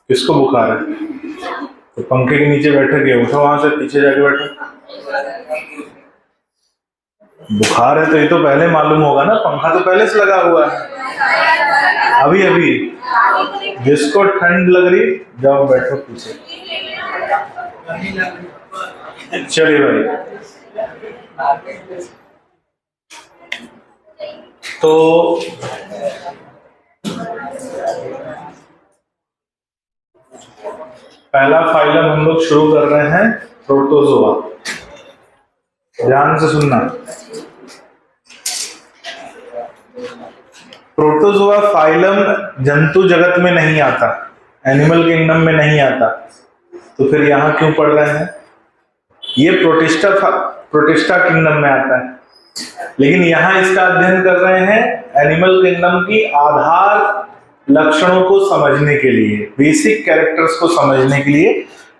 किसको बुखार है? तो पंखे के नीचे बैठे के उठो, वहां से पीछे जाके बैठो। बुखार है तो ये तो पहले मालूम होगा ना, पंखा तो पहले से लगा हुआ है। अभी अभी जिसको ठंड लग रही जाओ बैठो पीछे। चलिए भाई, तो पहला फाइलम हम लोग शुरू कर रहे हैं प्रोटोजोआ। ध्यान से सुनना। प्रोटोजोआ फाइलम जंतु जगत में नहीं आता, एनिमल किंगडम में नहीं आता, तो फिर यहां क्यों पढ़ रहे हैं? ये प्रोटिस्टा किंगडम में आता है, लेकिन यहां इसका अध्ययन कर रहे हैं एनिमल किंगडम की आधार लक्षणों को समझने के लिए, बेसिक कैरेक्टर्स को समझने के लिए,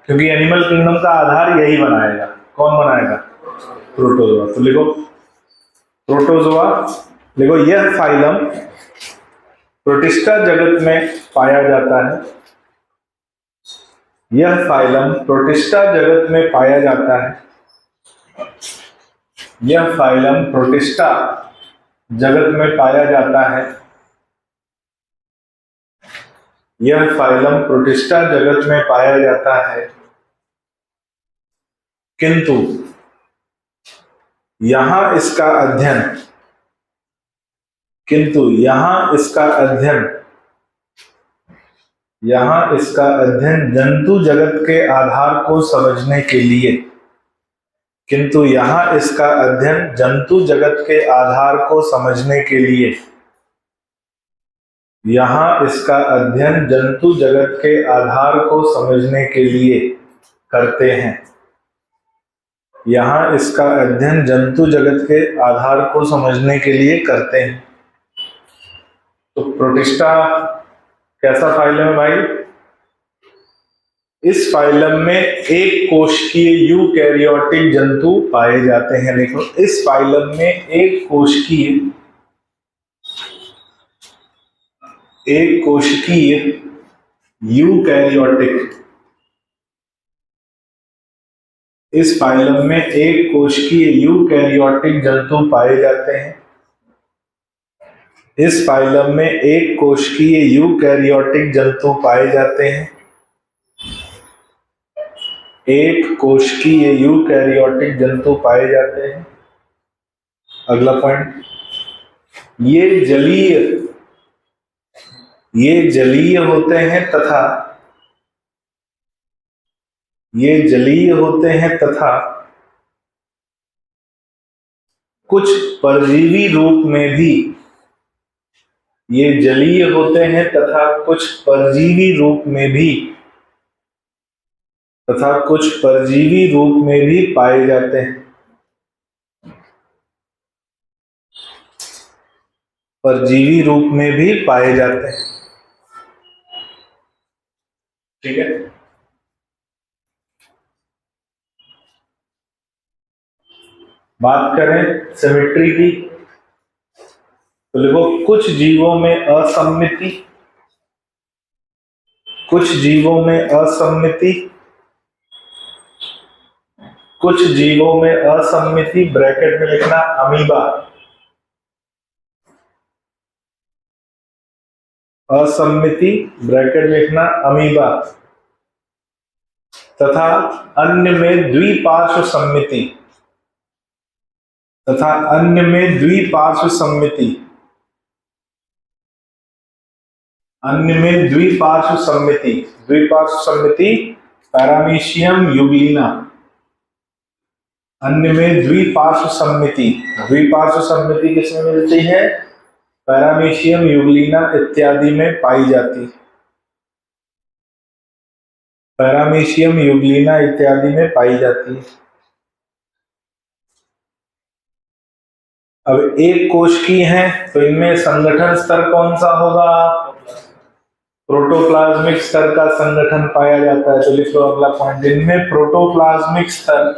क्योंकि एनिमल किंगडम का आधार यही बनाएगा। कौन बनाएगा? प्रोटोजोआ। तो लिखो प्रोटोजोआ, लिखो यह फाइलम प्रोटिस्टा जगत में पाया जाता है। यह फाइलम प्रोटिस्टा जगत में पाया जाता है। यह फाइलम प्रोटिस्टा जगत में पाया जाता है। यह फाइलम प्रोटिस्टा जगत में पाया जाता है, किंतु यहां इसका अध्ययन जंतु जगत के आधार को समझने के लिए, किंतु यहां इसका अध्ययन जंतु जगत के आधार को समझने के लिए, यहां इसका अध्ययन जंतु जगत के आधार को समझने के लिए करते हैं। यहां इसका अध्ययन जंतु जगत के आधार को समझने के लिए करते हैं। तो प्रोटिस्टा कैसा फाइलम है भाई? इस फाइलम में एक कोशिकीय यूकैरियोटिक जंतु पाए जाते हैं। देखो, इस फाइलम में एक कोशिकीय यूकैरियोटिक, इस फाइलम में एक कोशिकीय यूकैरियोटिक जंतु पाए जाते हैं। इस फाइलम में एक कोशिकीय यूकैरियोटिक जंतु पाए जाते हैं। एक कोशिकीय यूकैरियोटिक जंतु पाए जाते हैं। अगला पॉइंट, ये जलीय होते हैं तथा कुछ परजीवी रूप में भी, ये जलीय होते हैं तथा कुछ परजीवी रूप में भी पाए जाते हैं। परजीवी रूप में भी पाए जाते हैं। ठीक है। बात करें सिमेट्री की, तो लिखो कुछ जीवों में असम्मिति, कुछ जीवों में असम्मिति ब्रैकेट में लिखना अमीबा, असम्मिति ब्रैकेट में लिखना अमीबा, तथा अन्य में द्विपार्श्व सम्मिति, द्विपार्श्व सम्मिति पैरामीशियम यूग्लिना। अन्य में द्विपार्श्व सम्मिति किसमें मिलती है? पैरामीशियम यूग्लिना इत्यादि में पाई जाती। पैरामीशियम यूग्लिना इत्यादि में पाई जाती है। अब एक कोशिकी है तो इनमें संगठन स्तर कौन सा होगा? प्रोटोप्लाज्मिक स्तर का संगठन पाया जाता है। तो लिख लो अगला पॉइंट, इनमें प्रोटोप्लाज्मिक स्तर,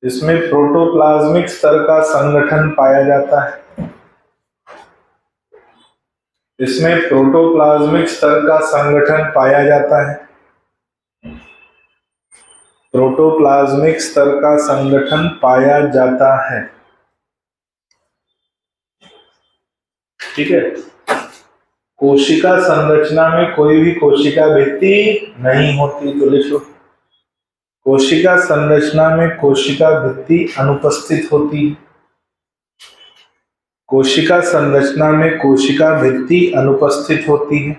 इसमें प्रोटोप्लाज्मिक स्तर का संगठन पाया जाता है। इसमें प्रोटोप्लाज्मिक स्तर का संगठन पाया जाता है। प्रोटोप्लाज्मिक स्तर का संगठन पाया जाता है। ठीक है। कोशिका संरचना में कोई भी कोशिका भित्ति नहीं होती। तो लिखो, कोशिका संरचना में कोशिका भित्ति अनुपस्थित होती। कोशिका संरचना में कोशिका भित्ति अनुपस्थित होती है।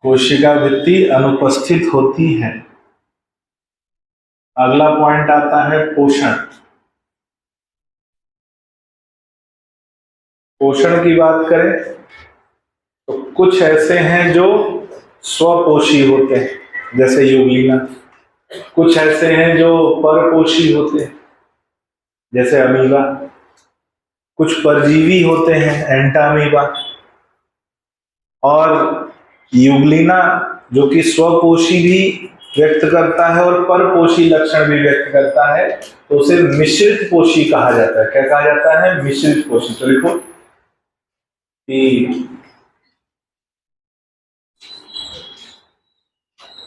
कोशिका भित्ति अनुपस्थित होती है। अगला पॉइंट आता है पोषण। पोषण की बात करें तो कुछ ऐसे हैं जो स्वपोषी होते हैं जैसे यूग्लिना, कुछ ऐसे हैं जो परपोषी होते हैं जैसे अमीबा, कुछ परजीवी होते हैं एंटामीबा, और यूग्लिना जो कि स्वपोषी भी व्यक्त करता है और परपोषी लक्षण भी व्यक्त करता है, तो उसे मिश्रित पोषी कहा जाता है। क्या कहा जाता है? मिश्रित पोषी। तो देखो कि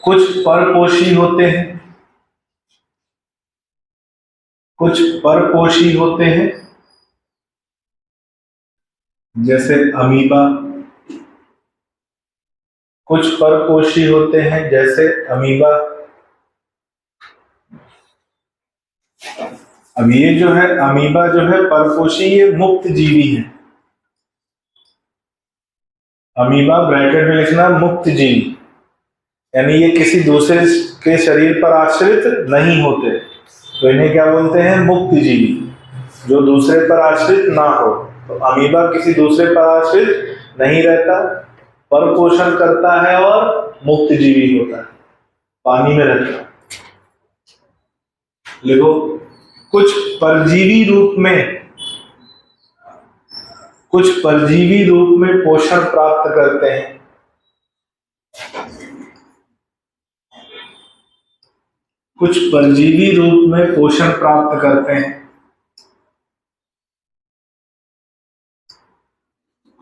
कुछ परपोषी होते हैं, कुछ परपोषी होते हैं जैसे अमीबा, कुछ परपोषी होते हैं जैसे अमीबा। अब ये जो है अमीबा जो है परपोषी, ये मुक्त जीवी है। अमीबा ब्रैकेट में लिखना मुक्त जीवी, यानी ये किसी दूसरे के शरीर पर आश्रित नहीं होते, तो इन्हें क्या बोलते हैं? मुक्त जीवी, जो दूसरे पर आश्रित ना हो। तो अमीबा किसी दूसरे पर आश्रित नहीं रहता, परपोषण करता है और मुक्त जीवी होता है, पानी में रहता है। लिखो, कुछ परजीवी रूप में, कुछ परजीवी रूप में पोषण प्राप्त करते हैं। कुछ परजीवी रूप में पोषण प्राप्त करते हैं।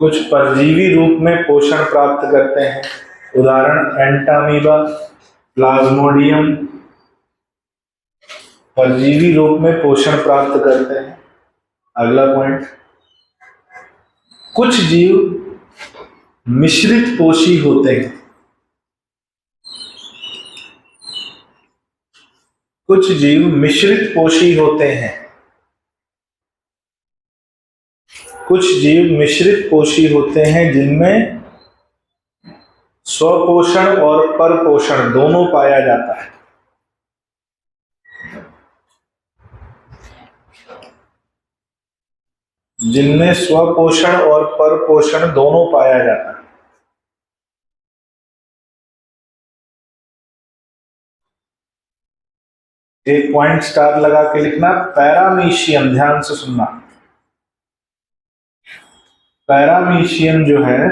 कुछ परजीवी रूप में पोषण प्राप्त करते हैं। उदाहरण एंटामीबा, प्लाज्मोडियम परजीवी रूप में पोषण प्राप्त करते हैं। अगला पॉइंट, कुछ जीव मिश्रित पोषी होते हैं। कुछ जीव मिश्रित पोषी होते हैं। कुछ जीव मिश्रित पोषी होते हैं जिनमें स्वपोषण और परपोषण दोनों पाया जाता है। जिनमें स्वपोषण और परपोषण दोनों पाया जाता है। एक पॉइंट स्टार लगा के लिखना, पैरामीशियम। ध्यान से सुनना, पैरामीशियम जो है,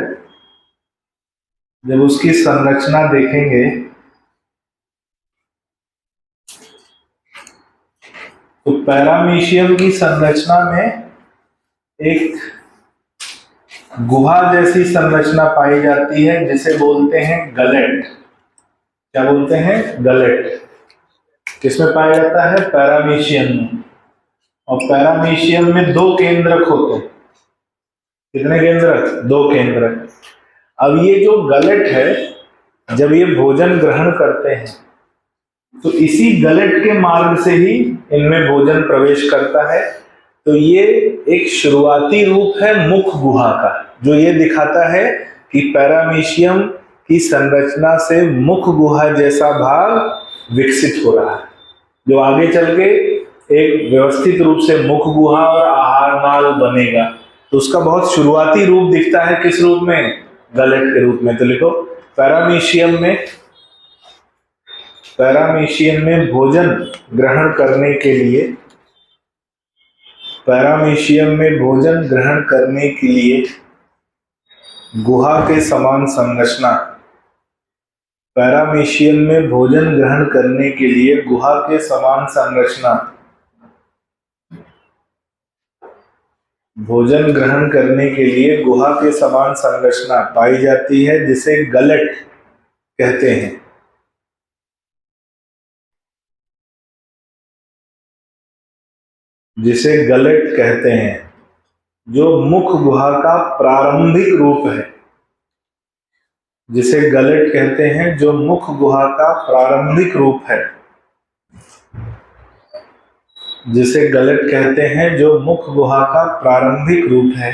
जब उसकी संरचना देखेंगे तो पैरामीशियम की संरचना में एक गुहा जैसी संरचना पाई जाती है जिसे बोलते हैं गलेट। क्या बोलते हैं? गलेट। किसमें पाया जाता है? पैरामीशियम में। और पैरामीशियम में दो केंद्रक होते हैं। कितने केंद्रक? दो केंद्रक। अब ये जो गलेट है, जब ये भोजन ग्रहण करते हैं तो इसी गलेट के मार्ग से ही इनमें भोजन प्रवेश करता है। तो ये एक शुरुआती रूप है मुख गुहा का, जो ये दिखाता है कि पैरामीशियम की संरचना से मुख गुहा जैसा भाग विकसित हो रहा है, जो आगे चल के एक व्यवस्थित रूप से मुख गुहा और आहार नाल बनेगा। तो उसका बहुत शुरुआती रूप दिखता है। किस रूप में? गलेट के रूप में। तो लिखो, पैरामीशियम में पैरामीशियम में भोजन ग्रहण करने के लिए, पैरामीशियम में भोजन ग्रहण करने के लिए गुहा के समान संरचना, पैरामीशियम में भोजन ग्रहण करने के लिए गुहा के समान संरचना, भोजन ग्रहण करने के लिए गुहा के समान संरचना पाई जाती है, जिसे गलट कहते हैं। जिसे गलट कहते हैं, जो मुख गुहा का प्रारंभिक रूप है। जिसे गलट कहते हैं, जो मुख गुहा का प्रारंभिक रूप है। जिसे गलट कहते हैं, जो मुख गुहा का प्रारंभिक रूप है।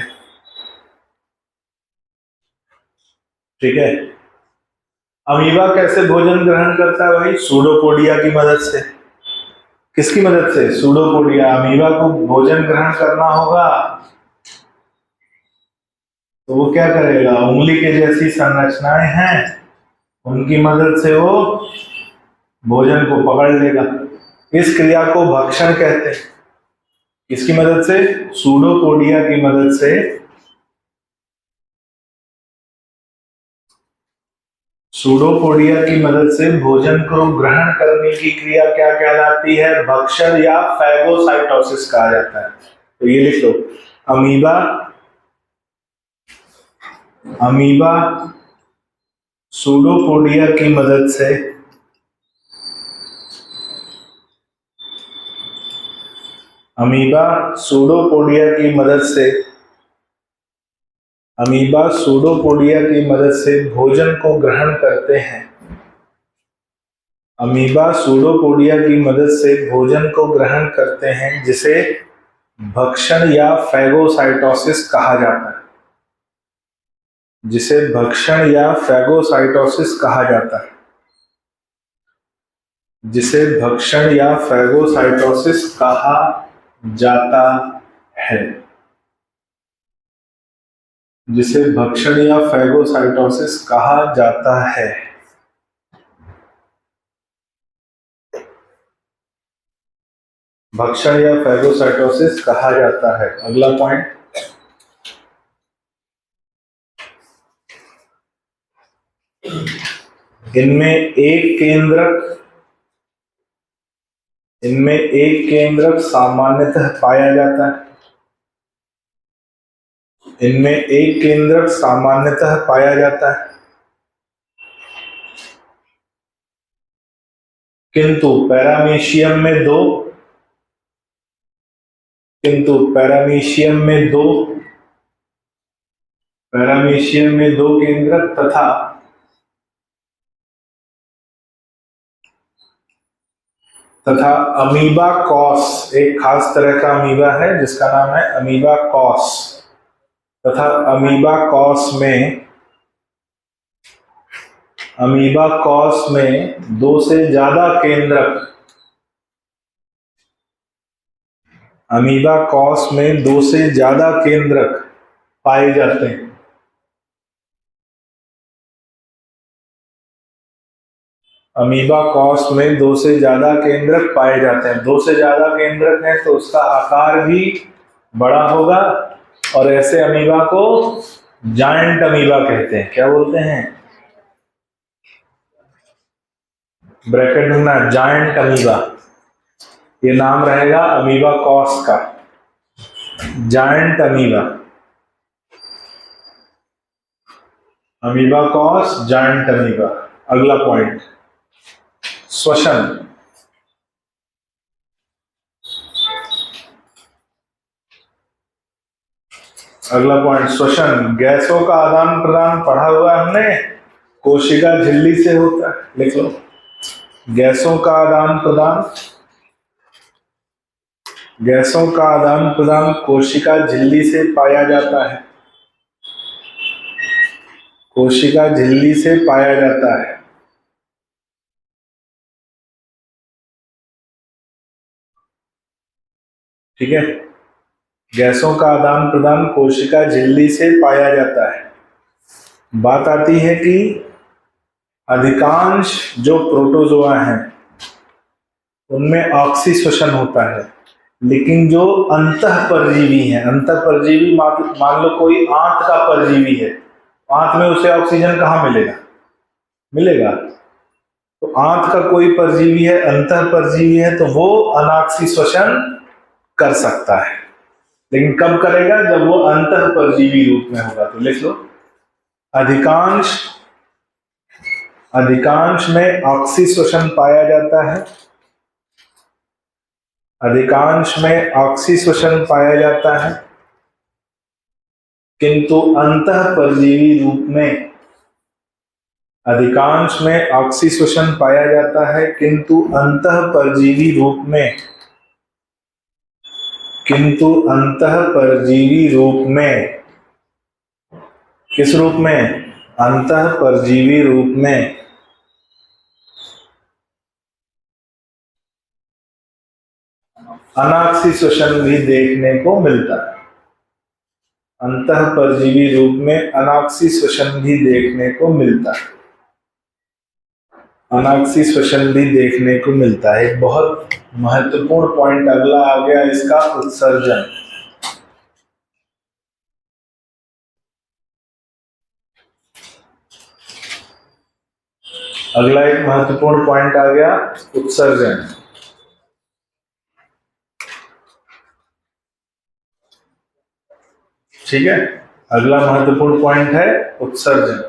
ठीक है। अमीबा कैसे भोजन ग्रहण करता है भाई? सूडोपोडिया की मदद से। किसकी मदद से? सूडोपोडिया। अमीबा को भोजन ग्रहण करना होगा तो वो क्या करेगा? उंगली के जैसी संरचनाएं हैं, उनकी मदद से वो भोजन को पकड़ लेगा। इस क्रिया को भक्षण कहते हैं। इसकी मदद से, सूडोपोडिया की मदद से, सूडोपोडिया की मदद से भोजन को ग्रहण करने की क्रिया क्या कहलाती है? भक्षण या फैगोसाइटोसिस कहा जाता है। तो ये लिख लो, अमीबा, अमीबा सूडोपोडिया की मदद से, अमीबा सूडोपोडिया की मदद से, अमीबा सूडोपोडिया की मदद से भोजन को ग्रहण करते हैं। अमीबा सूडोपोडिया की मदद से भोजन को ग्रहण करते हैं, जिसे भक्षण या फैगोसाइटोसिस कहा जाता है। जिसे भक्षण या फैगोसाइटोसिस कहा जाता है। जिसे भक्षण या फैगोसाइटोसिस कहा जाता है। जिसे भक्षण या फैगोसाइटोसिस कहा जाता है। भक्षण या फैगोसाइटोसिस कहा जाता है। अगला पॉइंट, इनमें एक केंद्रक सामान्यतः पाया जाता है। इनमें एक केंद्रक सामान्यतः पाया जाता है, किंतु पैरामीशियम में दो, पैरामीशियम में दो केंद्रक तथा अमीबा कॉस, एक खास तरह का अमीबा है जिसका नाम है अमीबा कॉस, तथा अमीबा कॉस में दो से ज्यादा केंद्रक, अमीबा कॉस में दो से ज्यादा केंद्रक पाए जाते हैं। अमीबा कॉस में दो से ज्यादा केंद्रक पाए जाते हैं। दो से ज्यादा केंद्रक है तो उसका आकार भी बड़ा होगा, और ऐसे अमीबा को जायंट अमीबा कहते हैं। क्या बोलते हैं? ब्रैकेट में ना, जायंट अमीबा, ये नाम रहेगा अमीबा कॉस का, giant amoeba. Amoeba cos, giant amoeba. अगला पॉइंट, श्वसन। अगला पॉइंट, श्वसन। गैसों का आदान प्रदान पढ़ा हुआ हमने, कोशिका झिल्ली से होता है। लिख लो, गैसों का आदान प्रदान, गैसों का आदान प्रदान कोशिका झिल्ली से पाया जाता है। कोशिका झिल्ली से पाया जाता है। ठीक है, गैसों का आदान प्रदान कोशिका झिल्ली से पाया जाता है। बात आती है कि अधिकांश जो प्रोटोजोआ हैं उनमें ऑक्सीश्वसन होता है, लेकिन जो अंतःपरजीवी हैं, अंतःपरजीवी मान लो कोई आंत का परजीवी है, आंत में उसे ऑक्सीजन कहाँ मिलेगा? मिलेगा। तो आंत का कोई परजीवी है, अंतःपरजीवी है, तो वो अनाक्सीश्वसन कर सकता है, लेकिन कब करेगा? जब वो अंतःपरजीवी रूप में होगा। तो लिख लो, अधिकांश में ऑक्सीश्वसन पाया जाता है, अधिकांश में ऑक्सीश्वसन पाया जाता है, किंतु अंतःपरजीवी रूप में, अधिकांश में ऑक्सीश्वसन पाया जाता है किंतु अंतःपरजीवी रूप में, किंतु अंतःपरजीवी रूप में, किस रूप में? अंतःपरजीवी रूप में। अनाक्सीश्वसन भी देखने को मिलता है, अंतःपरजीवी रूप में अनाक्सीश्वसन भी देखने को मिलता है, अनाक्सीश्वसन भी देखने को मिलता है। एक बहुत महत्वपूर्ण पॉइंट अगला आ गया इसका, उत्सर्जन। अगला एक महत्वपूर्ण पॉइंट आ गया, उत्सर्जन। ठीक है, अगला महत्वपूर्ण पॉइंट है उत्सर्जन।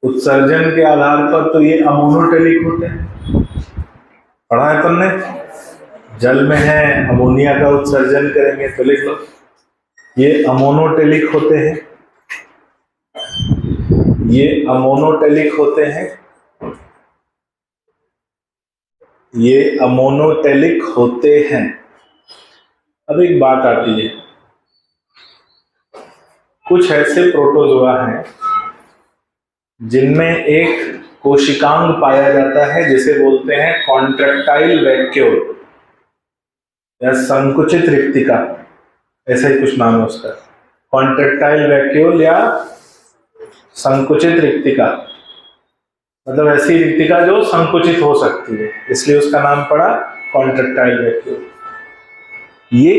उत्सर्जन के आधार पर तो ये अमोनोटेलिक होते हैं, पढ़ा है तुमने? जल में है, अमोनिया का उत्सर्जन करेंगे, तो लिख लो ये अमोनोटेलिक होते हैं, ये अमोनोटेलिक होते हैं, ये अमोनोटेलिक होते हैं। अब एक बात आती है, कुछ ऐसे प्रोटोजोआ हैं जिनमें एक कोशिकांग पाया जाता है जिसे बोलते हैं कॉन्ट्रैक्टाइल वैक्यूल या संकुचित रिक्तिका, ऐसा ही कुछ नाम है उसका, कॉन्ट्रैक्टाइल वैक्यूल या संकुचित रिक्तिका, मतलब ऐसी रिक्तिका जो संकुचित हो सकती है, इसलिए उसका नाम पड़ा कॉन्ट्रैक्टाइल वैक्यूल। ये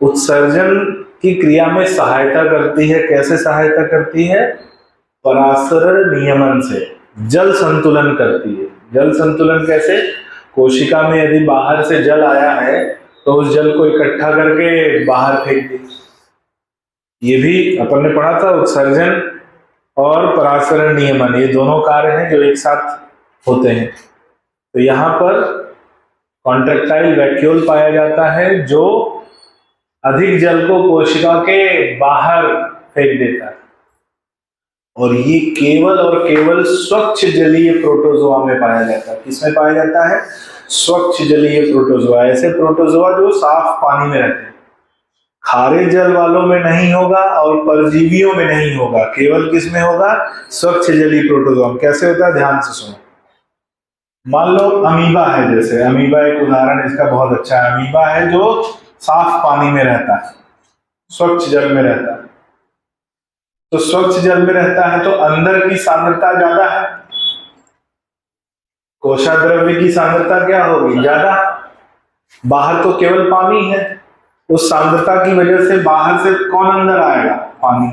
उत्सर्जन की क्रिया में सहायता करती है। कैसे सहायता करती है? परासरण नियमन से जल संतुलन करती है। जल संतुलन कैसे? कोशिका में यदि बाहर से जल आया है तो उस जल को इकट्ठा करके बाहर फेंक दी। ये भी अपन ने पढ़ा था, उत्सर्जन और परासरण नियमन ये दोनों कार्य हैं जो एक साथ होते हैं। तो यहाँ पर कॉन्ट्रैक्टाइल वैक्यूल पाया जाता है जो अधिक जल को कोशिका के बाहर फेंक देता है, और ये केवल और केवल स्वच्छ जलीय प्रोटोजोआ में पाया जाता है। किसमें पाया जाता है? स्वच्छ जलीय प्रोटोजोआ, ऐसे प्रोटोजोआ जो साफ पानी में रहते हैं। खारे जल वालों में नहीं होगा और परजीवियों में नहीं होगा, केवल किस में होगा? स्वच्छ जलीय प्रोटोजोआ। कैसे होता है? ध्यान से सुनो। मान लो अमीबा है, जैसे अमीबा एक उदाहरण इसका बहुत अच्छा है। अमीबा है जो साफ पानी में रहता है, स्वच्छ जल में रहता है। तो स्वच्छ जल में रहता है तो अंदर की सांद्रता ज्यादा है, कोशाद्रव्य की सांद्रता क्या होगी? ज्यादा। बाहर तो केवल पानी है, उस सांद्रता की वजह से बाहर से कौन अंदर आएगा? पानी।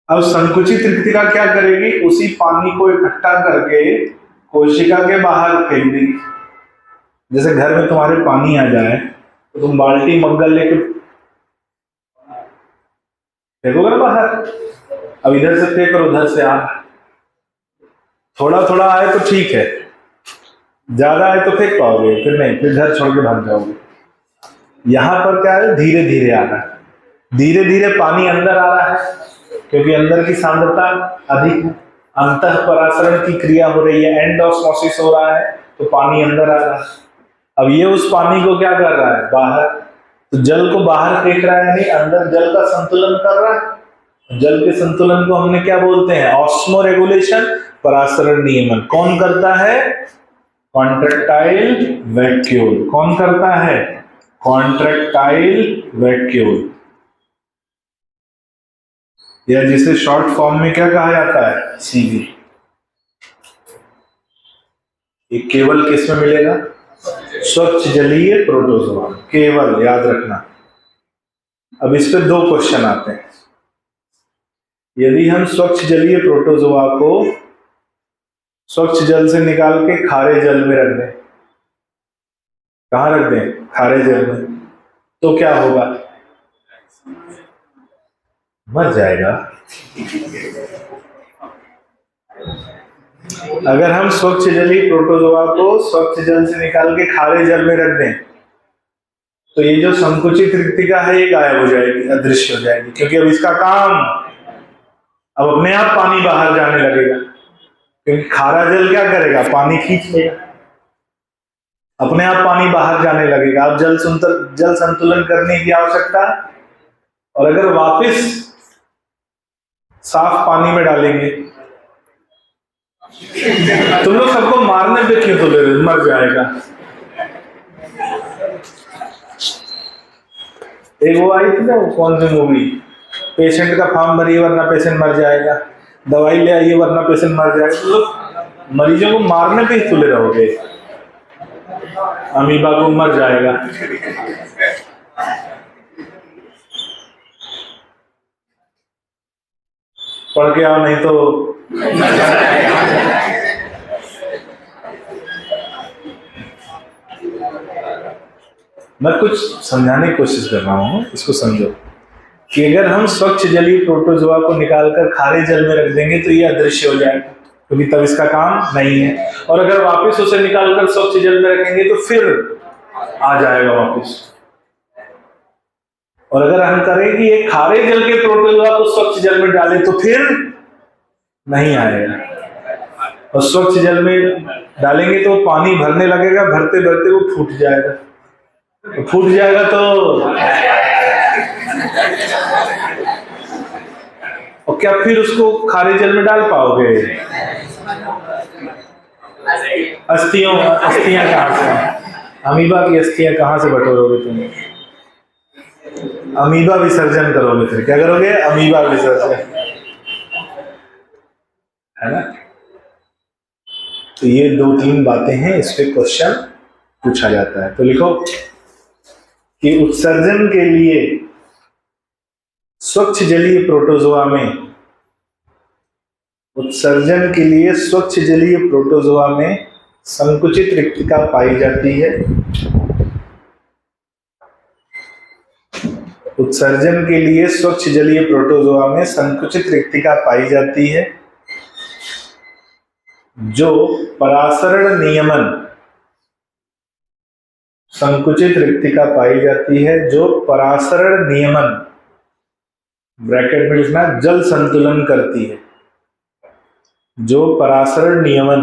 अब संकुचित रिक्तिका क्या करेगी? उसी पानी को इकट्ठा करके कोशिका के बाहर फेंक देगी। जैसे घर में तुम्हारे पानी आ जाए तो तुम बाल्टी मग्गल लेके फेंकोगे ना बाहर। अब इधर से फेंक और उधर से आ, थोड़ा थोड़ा आए तो ठीक है, ज्यादा आए तो फेंक पाओगे, फिर नहीं, फिर घर छोड़ के भाग जाओगे। यहां पर क्या है? धीरे धीरे आ रहा है, धीरे धीरे पानी अंदर आ रहा है क्योंकि अंदर की सांद्रता अधिक है, अंतः परासरण की क्रिया हो रही है, एंड ऑस्मोसिस हो रहा है, तो पानी अंदर आ रहा है। अब ये उस पानी को क्या कर रहा है? बाहर। तो जल को बाहर फेंक रहा है, नहीं अंदर जल का संतुलन कर रहा है। जल के संतुलन को हमने क्या बोलते हैं? ऑस्मो रेगुलेशन, परासरण नियमन। कौन करता है? Contractile vacuole. कौन करता है? कॉन्ट्रेक्टाइल वैक्यूल, या जिसे शॉर्ट फॉर्म में क्या कहा जाता है? सीवी। ये केवल किस में मिलेगा? स्वच्छ जलीय प्रोटोजोआ, केवल, याद रखना। अब इस पे दो क्वेश्चन आते हैं। यदि हम स्वच्छ जलीय प्रोटोजोआ को स्वच्छ जल से निकाल के खारे जल में रख दें, कहां रख दें? खारे जल में, तो क्या होगा? मर जाएगा। अगर हम स्वच्छ जलीय प्रोटोजोआ को स्वच्छ जल से निकाल के खारे जल में रख दें, तो ये जो संकुचित रिक्तिका है ये गायब हो जाएगी, अदृश्य हो जाएगी, क्योंकि अब इसका काम, अब अपने आप पानी बाहर जाने लगेगा, क्योंकि खारा जल क्या करेगा? पानी खींच लेगा, अपने आप पानी बाहर जाने लगेगा। अब जल संतुलन करने की आवश्यकता, और अगर वापस साफ पानी में डालेंगे, तुम लोग सबको मारने पे क्यों तुले? मर जाएगा। एक वो आई थी ना, कौन सी मूवी, पेशेंट का फॉर्म भरिए वरना पेशेंट मर जाएगा, दवाई ले आइए वरना पेशेंट मर जाएगा। तो लोग मरीजों को मारने पे ही तुले रहोगे। अमीबा को मर जाएगा। पढ़ के आओ, नहीं तो मैं कुछ समझाने की कोशिश कर रहा हूं, इसको समझो कि अगर हम स्वच्छ जलीय प्रोटोजोआ को निकालकर खारे जल में रख देंगे तो ये अदृश्य हो जाएगा, क्योंकि तब इसका काम नहीं है। और अगर वापस उसे निकालकर स्वच्छ जल में रखेंगे तो फिर आ जाएगा वापस। और अगर हम करें कि ये खारे जल के प्रोटोजोआ को स्वच्छ जल में डालें तो फिर नहीं आएगा। और स्वच्छ जल में डालेंगे तो पानी भरने लगेगा, भरते भरते वो फूट जाएगा। तो फूट जाएगा तो और क्या फिर उसको खारे जल में डाल पाओगे? अस्थियां कहां से? अमीबा की अस्थियां कहां से बटोरोगे तुम? अमीबा विसर्जन करोगे, फिर क्या करोगे? अमीबा विसर्जन, है ना? तो ये दो तीन बातें हैं, इस पे क्वेश्चन पूछा जाता है। तो लिखो कि उत्सर्जन के लिए स्वच्छ जलीय प्रोटोजोआ में, उत्सर्जन के लिए स्वच्छ जलीय प्रोटोजोआ में संकुचित रिक्तिका पाई जाती है। उत्सर्जन के लिए स्वच्छ जलीय प्रोटोजोआ में संकुचित रिक्तिका पाई जाती है जो परासरण नियमन, संकुचित रिक्तिका पाई जाती है जो परासरण नियमन, ब्रैकेट में लिखना, जल संतुलन करती है। जो परासरण नियमन,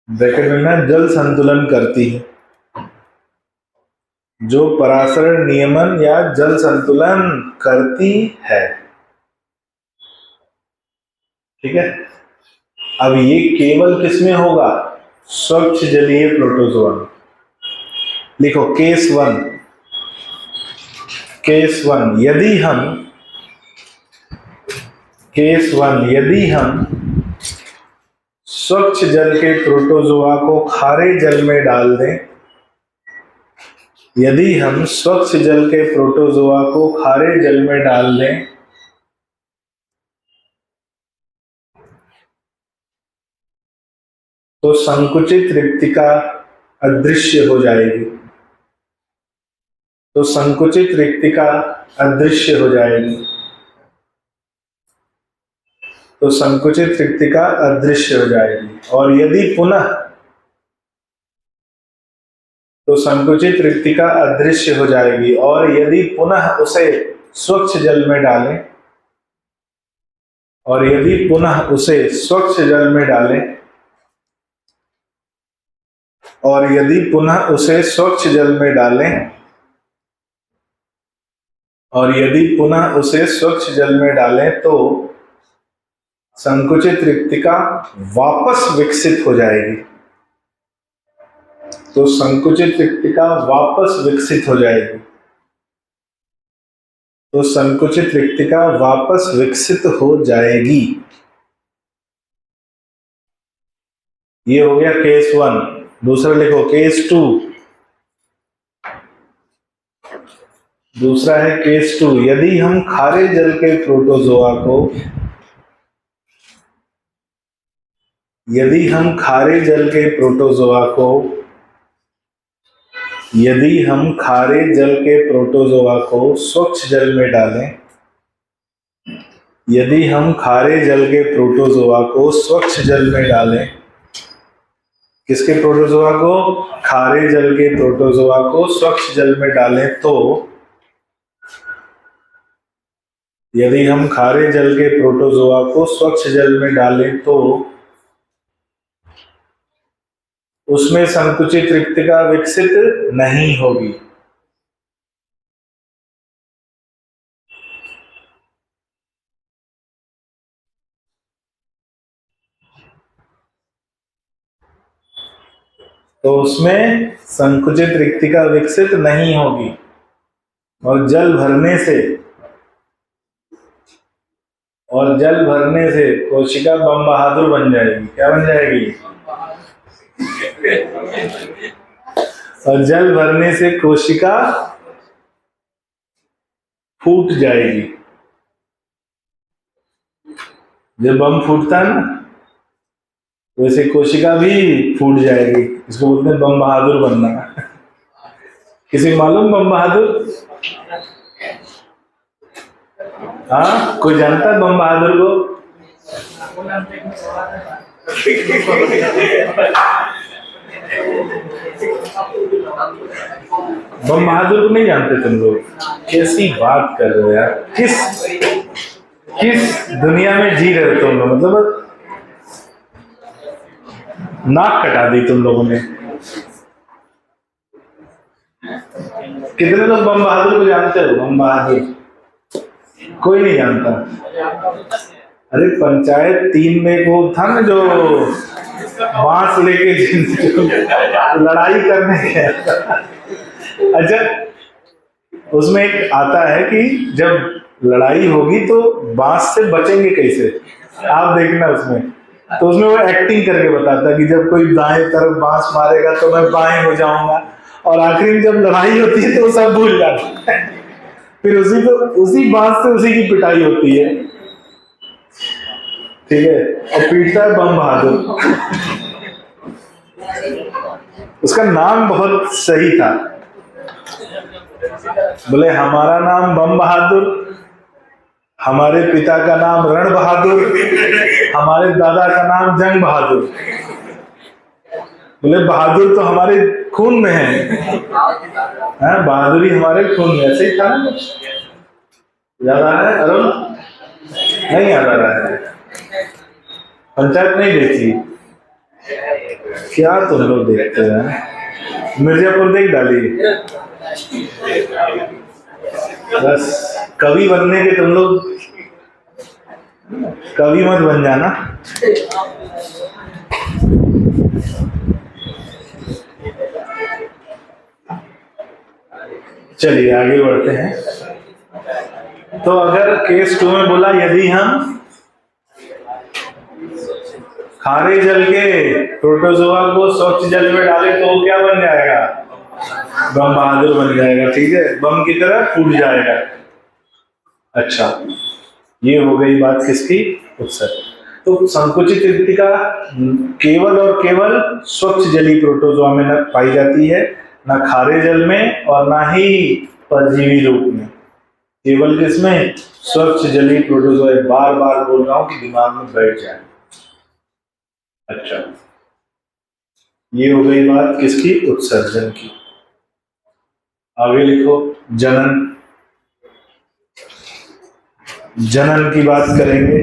ब्रैकेट में लिखना, जल संतुलन करती है। जो परासरण नियमन या जल संतुलन करती है। ठीक है। अब ये केवल किसमें होगा? स्वच्छ जलीय प्रोटोजोआ में। लिखो केस वन, केस वन, यदि हम स्वच्छ जल के प्रोटोजोआ को खारे जल में डाल दें, यदि हम स्वच्छ जल के प्रोटोजोआ को खारे जल में डाल दें तो संकुचित रिक्तिका अदृश्य हो जाएगी। तो संकुचित रिक्तिका अदृश्य हो जाएगी। तो संकुचित रिक्तिका अदृश्य हो जाएगी। और यदि पुनः, तो संकुचित रिक्तिका अदृश्य हो जाएगी और यदि पुनः उसे स्वच्छ जल में डालें, और यदि पुनः उसे स्वच्छ जल में डालें, और यदि पुनः उसे स्वच्छ जल में डालें, और यदि पुनः उसे स्वच्छ जल में डालें तो संकुचित रिक्तिका वापस विकसित हो जाएगी। तो संकुचित रिक्तिका वापस विकसित हो जाएगी। तो संकुचित रिक्तिका वापस विकसित हो जाएगी। ये हो गया केस 1। दूसरा लिखो केस 2। दूसरा है केस 2। यदि हम खारे जल के प्रोटोजोआ को यदि हम खारे जल के प्रोटोजोआ को यदि हम खारे जल के प्रोटोजोआ को स्वच्छ जल में डालें यदि हम खारे जल के प्रोटोजोआ को स्वच्छ जल में डालें किसके प्रोटोजोआ को? खारे जल के प्रोटोजोआ को स्वच्छ जल में डालें तो यदि हम खारे जल के प्रोटोजोआ को स्वच्छ जल में डालें तो उसमें संकुचित रिक्तिका विकसित नहीं होगी। तो उसमें संकुचित रिक्तिका विकसित नहीं होगी और जल भरने से कोशिका बम बहादुर बन जाएगी। क्या बन जाएगी? और जल भरने से कोशिका फूट जाएगी। जब बम फूटता है ना वैसे कोशिका भी फूट जाएगी। इसको बोलते हैं बम बहादुर बनना। किसी को मालूम बम बहादुर? हाँ, कोई जानता है बम बहादुर को? बम बहादुर को नहीं जानते तुम लोग? कैसी बात कर रहे हो यार। किस दुनिया में जी रहे हो तुम लोग? मतलब नाक कटा दी तुम लोगों ने। कितने लोग बम बहादुर को जानते हो? बम बहादुर कोई नहीं जानता। अरे पंचायत 3 में वो था ना जो बांस लेके लड़ाई करने गया। अच्छा, उसमें एक आता है कि जब लड़ाई होगी तो बांस से बचेंगे कैसे, आप देखना उसमें। तो उसमें वो एक्टिंग करके बताता है कि जब कोई दाएं तरफ बांस मारेगा तो मैं बाएं हो जाऊंगा, और आखिर में जब लड़ाई होती है तो सब भूल जाते हैं। फिर उसी बांस से उसी की पिटाई होती है। ठीक है, और पीटता है बम बहादुर। उसका नाम बहुत सही था। बोले हमारा नाम बम बहादुर, हमारे पिता का नाम रण बहादुर, हमारे दादा का नाम जंग बहादुर। बोले बहादुर तो हमारे खून में है। बहादुरी हमारे खून में। ऐसे ही था ना? याद आ रहा है अरुण? नहीं याद आ रहा है? पंचायत नहीं देखी? क्या तुम लोग देखते हैं? मिर्जापुर देख डाली। बस कवि बनने के तुम लोग कवि मत बन जाना। चलिए आगे बढ़ते हैं। तो अगर केस 2 में बोला यदि हम खारे जल के प्रोटोजोआ को स्वच्छ जल में डाले तो वो क्या बन जाएगा? बम बहादुर बन जाएगा। ठीक है, बम की तरह फूट जाएगा। अच्छा, ये हो गई बात किसकी? उत्सर्ग। तो संकुचित रिक्तिका केवल और केवल स्वच्छ जली प्रोटोजोआ में न पाई जाती है, न खारे जल में और ना ही परजीवी रूप में। केवल किसमें? स्वच्छ जली प्रोटोजोआ। बार बार बोल रहा हूं कि दिमाग में बैठ जाए। अच्छा, ये हो गई बात किसकी? उत्सर्जन की। आगे लिखो जनन। जनन की बात करेंगे।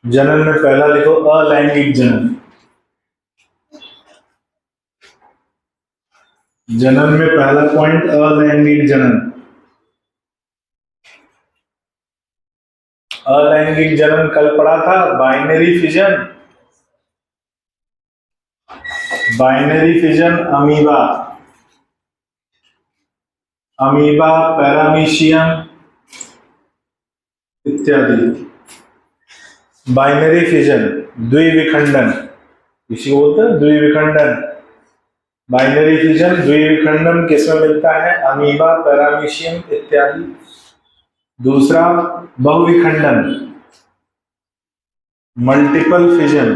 जनन में पहला लिखो अलैंगिक जनन। जनन में पहला पॉइंट अलैंगिक जनन। अलैंगिक जनन कल पढ़ा था, binary fission. Binary fission amoeba, amoeba, paramecium इत्यादि। बाइनरी फिजन, द्विविखंडन, इसी को बोलते हैं द्विविखंडन। बाइनरी फिजन, द्विविखंडन किसमें मिलता है? अमीबा, पैरामीशियम इत्यादि। दूसरा बहुविखंडन, मल्टीपल फिजन।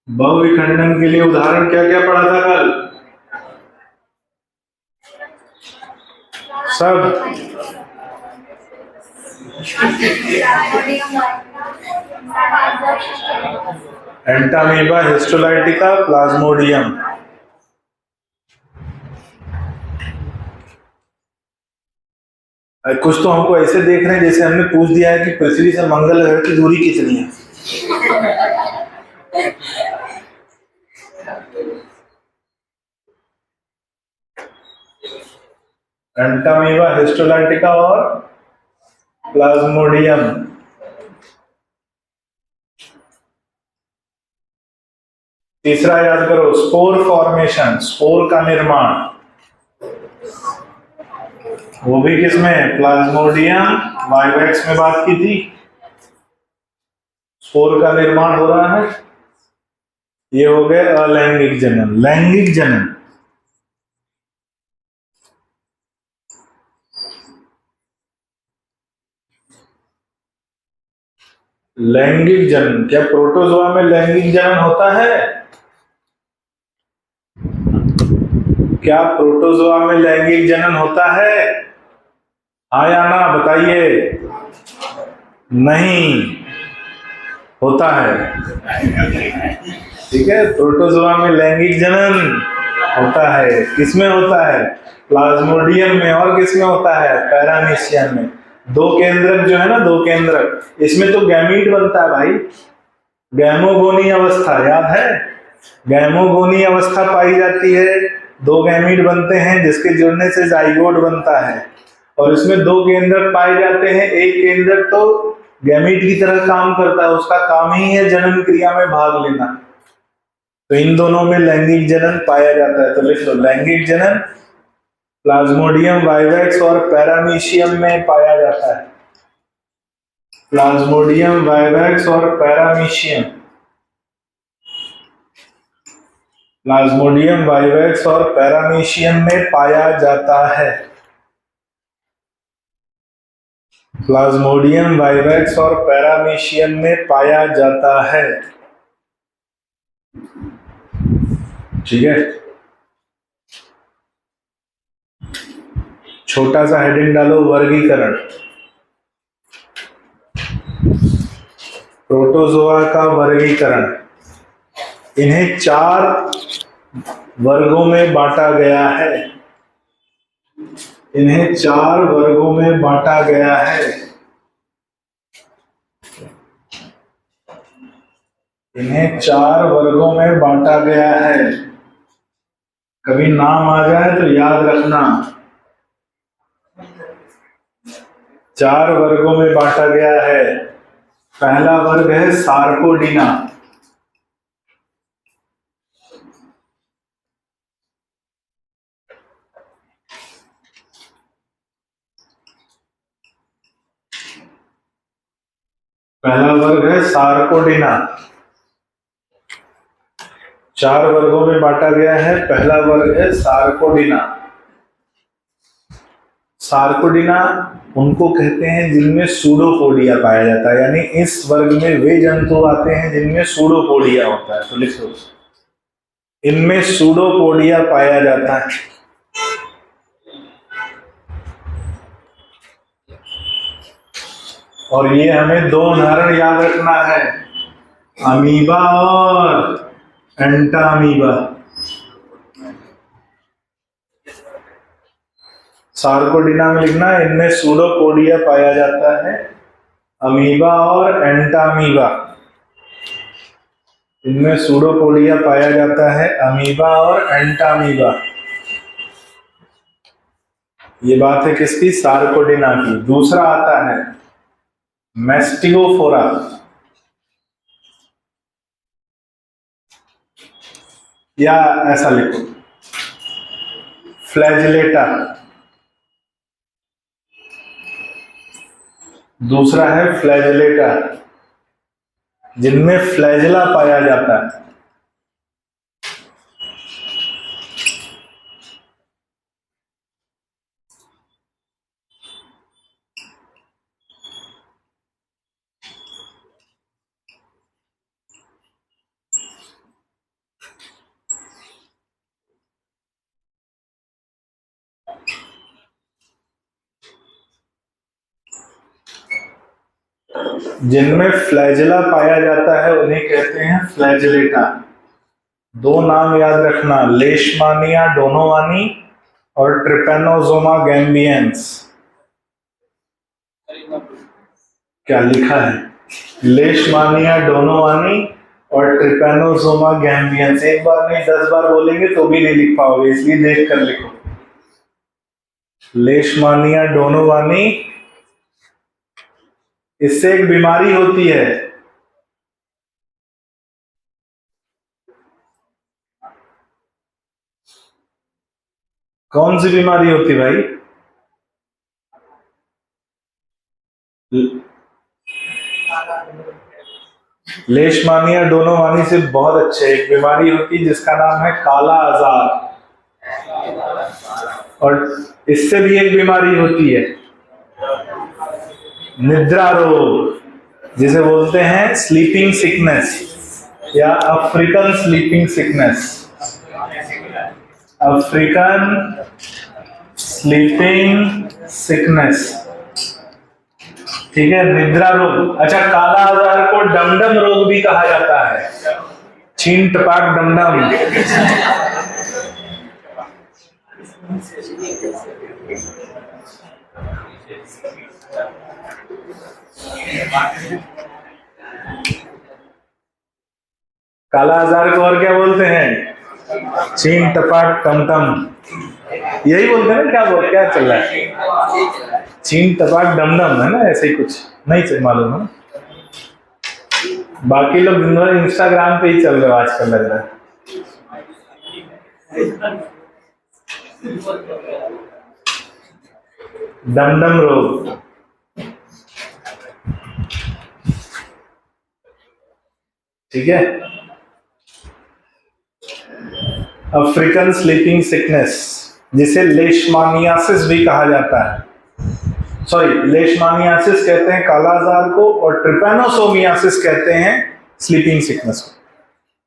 बहुविखंडन के लिए उदाहरण क्या क्या पढ़ा था कल? सब एंटामीबा, हिस्टोलाइटिका, प्लाज्मोडियम। कुछ तो हमको ऐसे देख रहे हैं जैसे हमने पूछ दिया है कि पृथ्वी से मंगल ग्रह की दूरी कितनी है। एंटामीबा, हिस्टोलाइटिका और प्लाज्मोडियम। तीसरा याद करो, स्पोर फॉर्मेशन, स्पोर का निर्माण। वो भी किसमें? प्लाज्मोडियम वाइवेक्स में बात की थी। स्पोर का निर्माण हो रहा है। ये हो गए अलैंगिक जनन। लैंगिक जनन, लैंगिक जनन, क्या प्रोटोजोआ में लैंगिक जनन होता है? क्या प्रोटोजोआ में लैंगिक जनन होता है? हाँ या ना बताइए। नहीं होता है। ठीक है, प्रोटोजोआ में लैंगिक जनन होता है। किसमें होता है? प्लाज्मोडियम में। और किसमें होता है? पैरामीशियम में। दो केंद्रक जो है ना, दो केंद्रक, इसमें तो गैमीट बनता है भाई। गैमोगोनी अवस्था याद है? गैमोगोनी अवस्था पाई जाती है, दो गैमीट बनते हैं जिसके जुड़ने से जाइगोट बनता है। और इसमें दो केंद्रक पाए जाते हैं। एक केंद्रक तो गैमीट की तरह काम करता है, उसका काम ही है जनन क्रिया में भाग लेना। तो इन दोनों में लैंगिक जनन पाया जाता है। तो लिख लो, लैंगिक जनन प्लाज्मोडियम वाइवेक्स और पैरामीशियम में पाया जाता है। प्लाज्मोडियम वाइवेक्स और पैरामीशियम, प्लाज्मोडियम वाइवेक्स और पैरामीशियम में पाया जाता है। प्लाज्मोडियम वाइवेक्स और पैरामीशियम में पाया जाता है। ठीक है, छोटा सा हेडिंग डालो, वर्गीकरण। प्रोटोजोआ का वर्गीकरण। इन्हें 4 वर्गों में बांटा गया है। इन्हें 4 वर्गों में बांटा गया है। इन्हें 4 वर्गों में बांटा गया है। कभी नाम आ जाए तो याद रखना। 4 वर्गों में बांटा गया है। पहला वर्ग है सार्कोडीना। पहला वर्ग है सार्कोडीना। 4 वर्गों में बांटा गया है। पहला वर्ग है सार्कोडीना। सार्कोडीना उनको कहते हैं जिनमें सूडोपोडिया पाया जाता है, यानी इस वर्ग में वे जंतु आते हैं जिनमें सूडोपोडिया होता है। तो लिखो, इनमें सूडोपोडिया पाया जाता है। और ये हमें 2 उदाहरण याद रखना है, अमीबा और एंटामीबा। सार्कोडीना में लिखना, इनमें सूडोपोडिया पाया जाता है, अमीबा और एंटामीबा। इनमें सूडोपोडिया पाया जाता है, अमीबा और एंटामीबा। ये बात है किसकी? सार्कोडिना की। दूसरा आता है मेस्टियोफोरा, या ऐसा लिखो फ्लैजिलेटा। दूसरा है फ्लैजिलेटा, जिनमें फ्लैजिला पाया जाता है। जिनमें फ्लैजिला पाया जाता है उन्हें कहते हैं फ्लैजिलेटा। दो नाम याद रखना, लेशमानिया डोनोवानी और ट्रिपेनोसोमा गैम्बियंस। क्या लिखा है? लेशमानिया डोनोवानी और ट्रिपेनोसोमा गैम्बियंस। एक बार नहीं 10 बार बोलेंगे तो भी नहीं लिख पाओगे, इसलिए देख कर लिखो। लेशमानिया डोनोवानी, इससे एक बीमारी होती है, कौन सी बीमारी होती है भाई? लेशमानिया डोनोवानी से बहुत अच्छे एक बीमारी होती है जिसका नाम है काला आजार, और इससे भी एक बीमारी होती है निद्रा रोग, जिसे बोलते हैं स्लीपिंग सिकनेस या African sleeping sickness. African sleeping sickness, ठीक है, निद्रा रोग। अच्छा, काला आजार को डमडम रोग भी कहा जाता है, छीन टपाक डमडम। काला आजार को और क्या बोलते हैं? छीन टपाक टमटम, यही बोलते हैं। क्या चल रहा है? छीन टपाक डमडम है ना, ऐसे ही कुछ नहीं मालूम है। बाकी लोग इंस्टाग्राम पे ही चल रहे हो आजकल, लग रहा है। डमडम रोग, ठीक है। अफ्रीकन स्लीपिंग सिकनेस, जिसे लेशमानियासिस भी कहा जाता है। सॉरी, लेशमानियासिस कहते हैं काला आजार को, और ट्रिपेनोसोमियासिस कहते हैं स्लीपिंग सिकनेस को।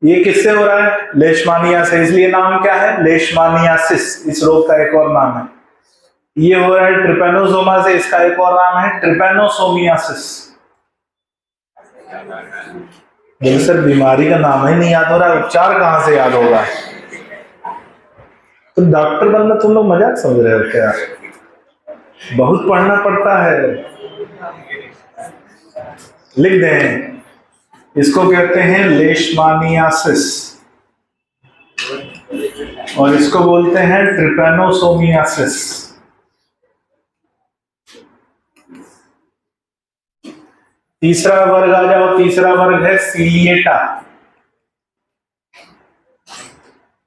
ये किससे हो रहा है? लेशमानिया से, इसलिए नाम क्या है? लेशमानियासिस। इस रोग का एक और नाम है। ये हो रहा है ट्रिपेनोसोमा से, इसका एक और नाम है ट्रिपेनोसोमियासिस। सर बीमारी का नाम ही नहीं याद हो रहा है, उपचार कहां से याद होगा? तो डॉक्टर बनना तुम लोग मजाक समझ रहे हो क्या? बहुत पढ़ना पड़ता है। लिख दें, इसको कहते हैं लेशमानियासिस, और इसको बोलते हैं ट्रिपेनोसोमियासिस। तीसरा वर्ग आ जाओ, तीसरा वर्ग है सीलिएटा।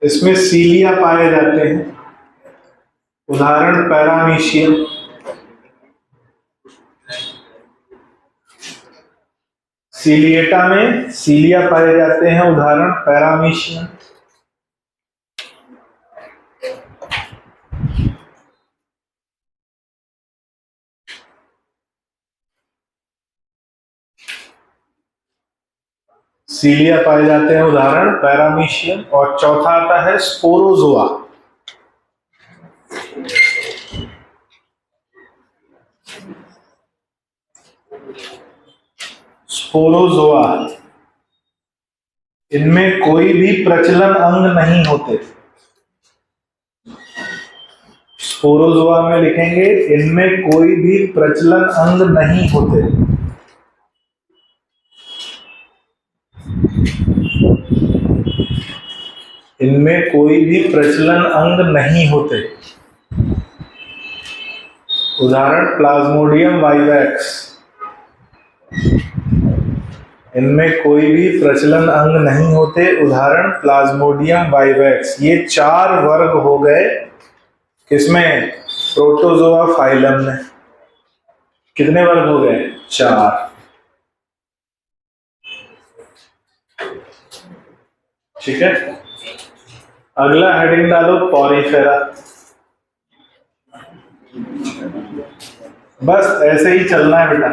इसमें सीलिया पाए जाते हैं, उदाहरण पैरामीशियम। सीलिएटा में सीलिया पाए जाते हैं, उदाहरण पैरामीशियम। सीलिया पाए जाते हैं, उदाहरण पैरामीशियम। और चौथा आता है स्पोरोजोआ। स्पोरोजोआ, इनमें कोई भी प्रचलन अंग नहीं होते। स्पोरोजोआ में लिखेंगे, इनमें कोई भी प्रचलन अंग नहीं होते। इनमें कोई भी प्रचलन अंग नहीं होते। उदाहरण प्लाज्मोडियम वाइवैक्स, इनमें कोई भी प्रचलन अंग नहीं होते। उदाहरण प्लाज्मोडियम वाइवैक्स। ये 4 वर्ग हो गए किसमें? प्रोटोजोआ फाइलम में। कितने वर्ग हो गए? 4। ठीक है, अगला हेडिंग डालो पॉरीफेरा। बस ऐसे ही चलना है बेटा।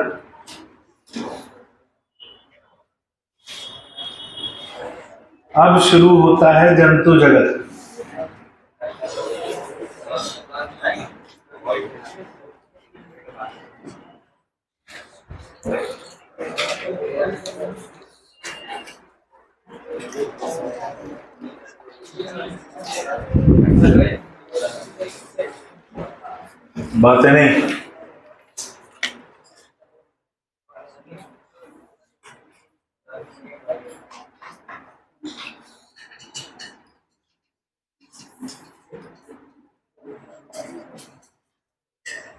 अब शुरू होता है जंतु जगत। बातें नहीं,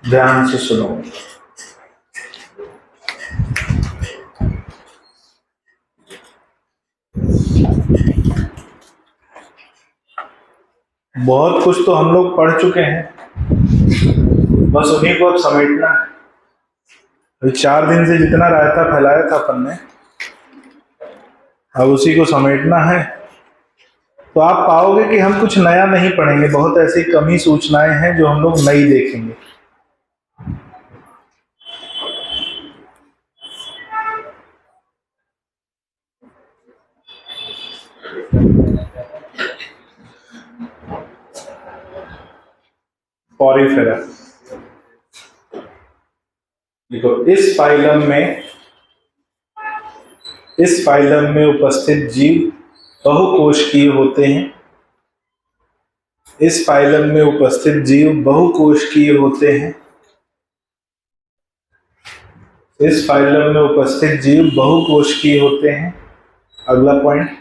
ध्यान से सुनो। बहुत कुछ तो हम लोग पढ़ चुके हैं, बस उन्हीं को अब समेटना है। अभी 4 दिन से जितना रायता फैलाया था अपन ने, अब उसी को समेटना है। तो आप पाओगे कि हम कुछ नया नहीं पढ़ेंगे, बहुत ऐसी कमी सूचनाएं हैं जो हम लोग नई देखेंगे। पॉरीफेरा देखो, इस फाइलम में उपस्थित जीव बहुकोशिकीय होते हैं। इस फाइलम में उपस्थित जीव बहुकोशिकीय होते हैं। इस फाइलम में उपस्थित जीव बहुकोशिकीय होते हैं। अगला पॉइंट,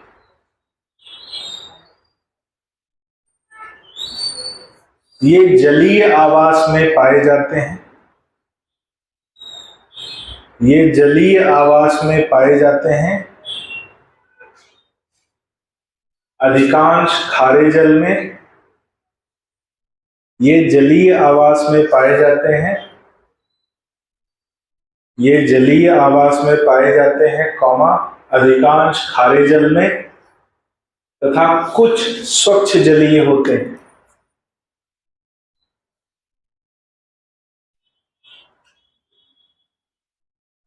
ये जलीय आवास में पाए जाते हैं। ये जलीय आवास में पाए जाते हैं। अधिकांश खारे जल में ये जलीय आवास में पाए जाते हैं। ये जलीय आवास में पाए जाते हैं, कौमा, अधिकांश खारे जल में तथा कुछ स्वच्छ जलीय होते हैं।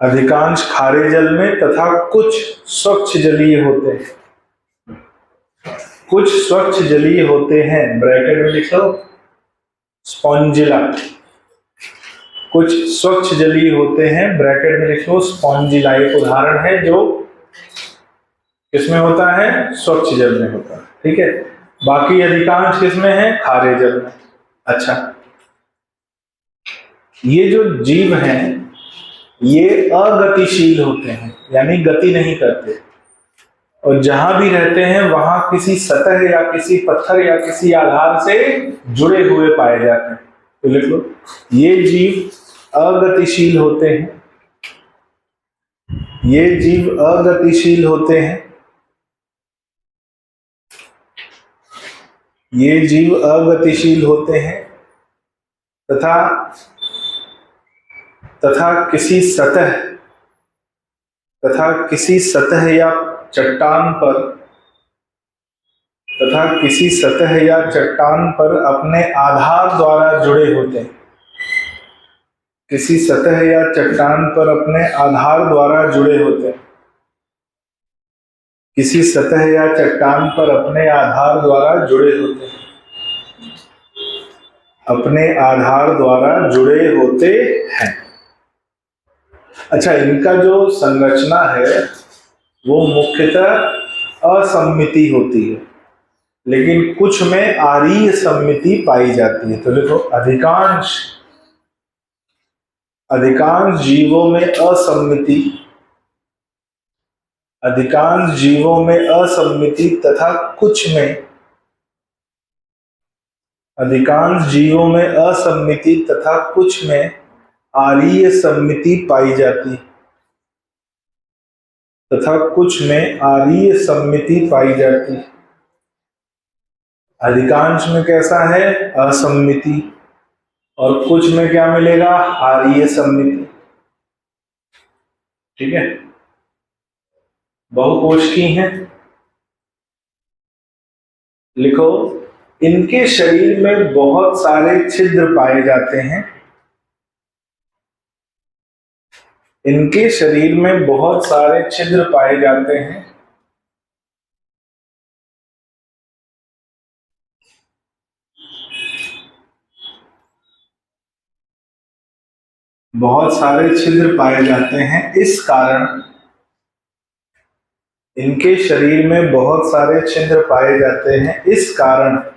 अधिकांश खारे जल में तथा कुछ स्वच्छ जलीय होते हैं। कुछ स्वच्छ जलीय होते हैं, ब्रैकेट में लिख लो, स्पॉन्जिला। कुछ स्वच्छ जलीय होते हैं, ब्रैकेट में लिख लो, स्पॉन्जिला। एक उदाहरण है जो किसमें होता है? स्वच्छ जल में होता है। ठीक है, बाकी अधिकांश किसमें है? खारे जल में। अच्छा, ये जो जीव हैं ये अगतिशील होते हैं, यानी गति नहीं करते, और जहां भी रहते हैं वहां किसी सतह या किसी पत्थर या किसी आधार से जुड़े हुए पाए जाते हैं। तो लिख लो, ये जीव अगतिशील होते हैं। ये जीव अगतिशील होते हैं। ये जीव अगतिशील होते हैं तथा किसी सतह या चट्टान पर अपने आधार द्वारा जुड़े होते हैं। किसी सतह या चट्टान पर अपने आधार द्वारा जुड़े होते हैं। किसी सतह या चट्टान पर अपने आधार द्वारा जुड़े होते हैं। अपने आधार द्वारा जुड़े होते हैं। अच्छा, इनका जो संरचना है वो मुख्यतः असम्मिति होती है, लेकिन कुछ में आरीय सम्मिति पाई जाती है। तो देखो, अधिकांश जीवों में असम्मिति तथा कुछ में अधिकांश जीवों में असम्मिति तथा कुछ में आरीय सम्मिति पाई जाती, तथा कुछ में आरीय सम्मिति पाई जाती। अधिकांश में कैसा है? असम्मिति, और कुछ में क्या मिलेगा? आरीय सम्मिति। ठीक है, बहुकोशिकीय हैं। लिखो, इनके शरीर में बहुत सारे छिद्र पाए जाते हैं। इनके शरीर में बहुत सारे छिद्र पाए जाते हैं। बहुत सारे छिद्र पाए जाते हैं, इस कारण इनके शरीर में बहुत सारे छिद्र पाए जाते हैं, इस कारण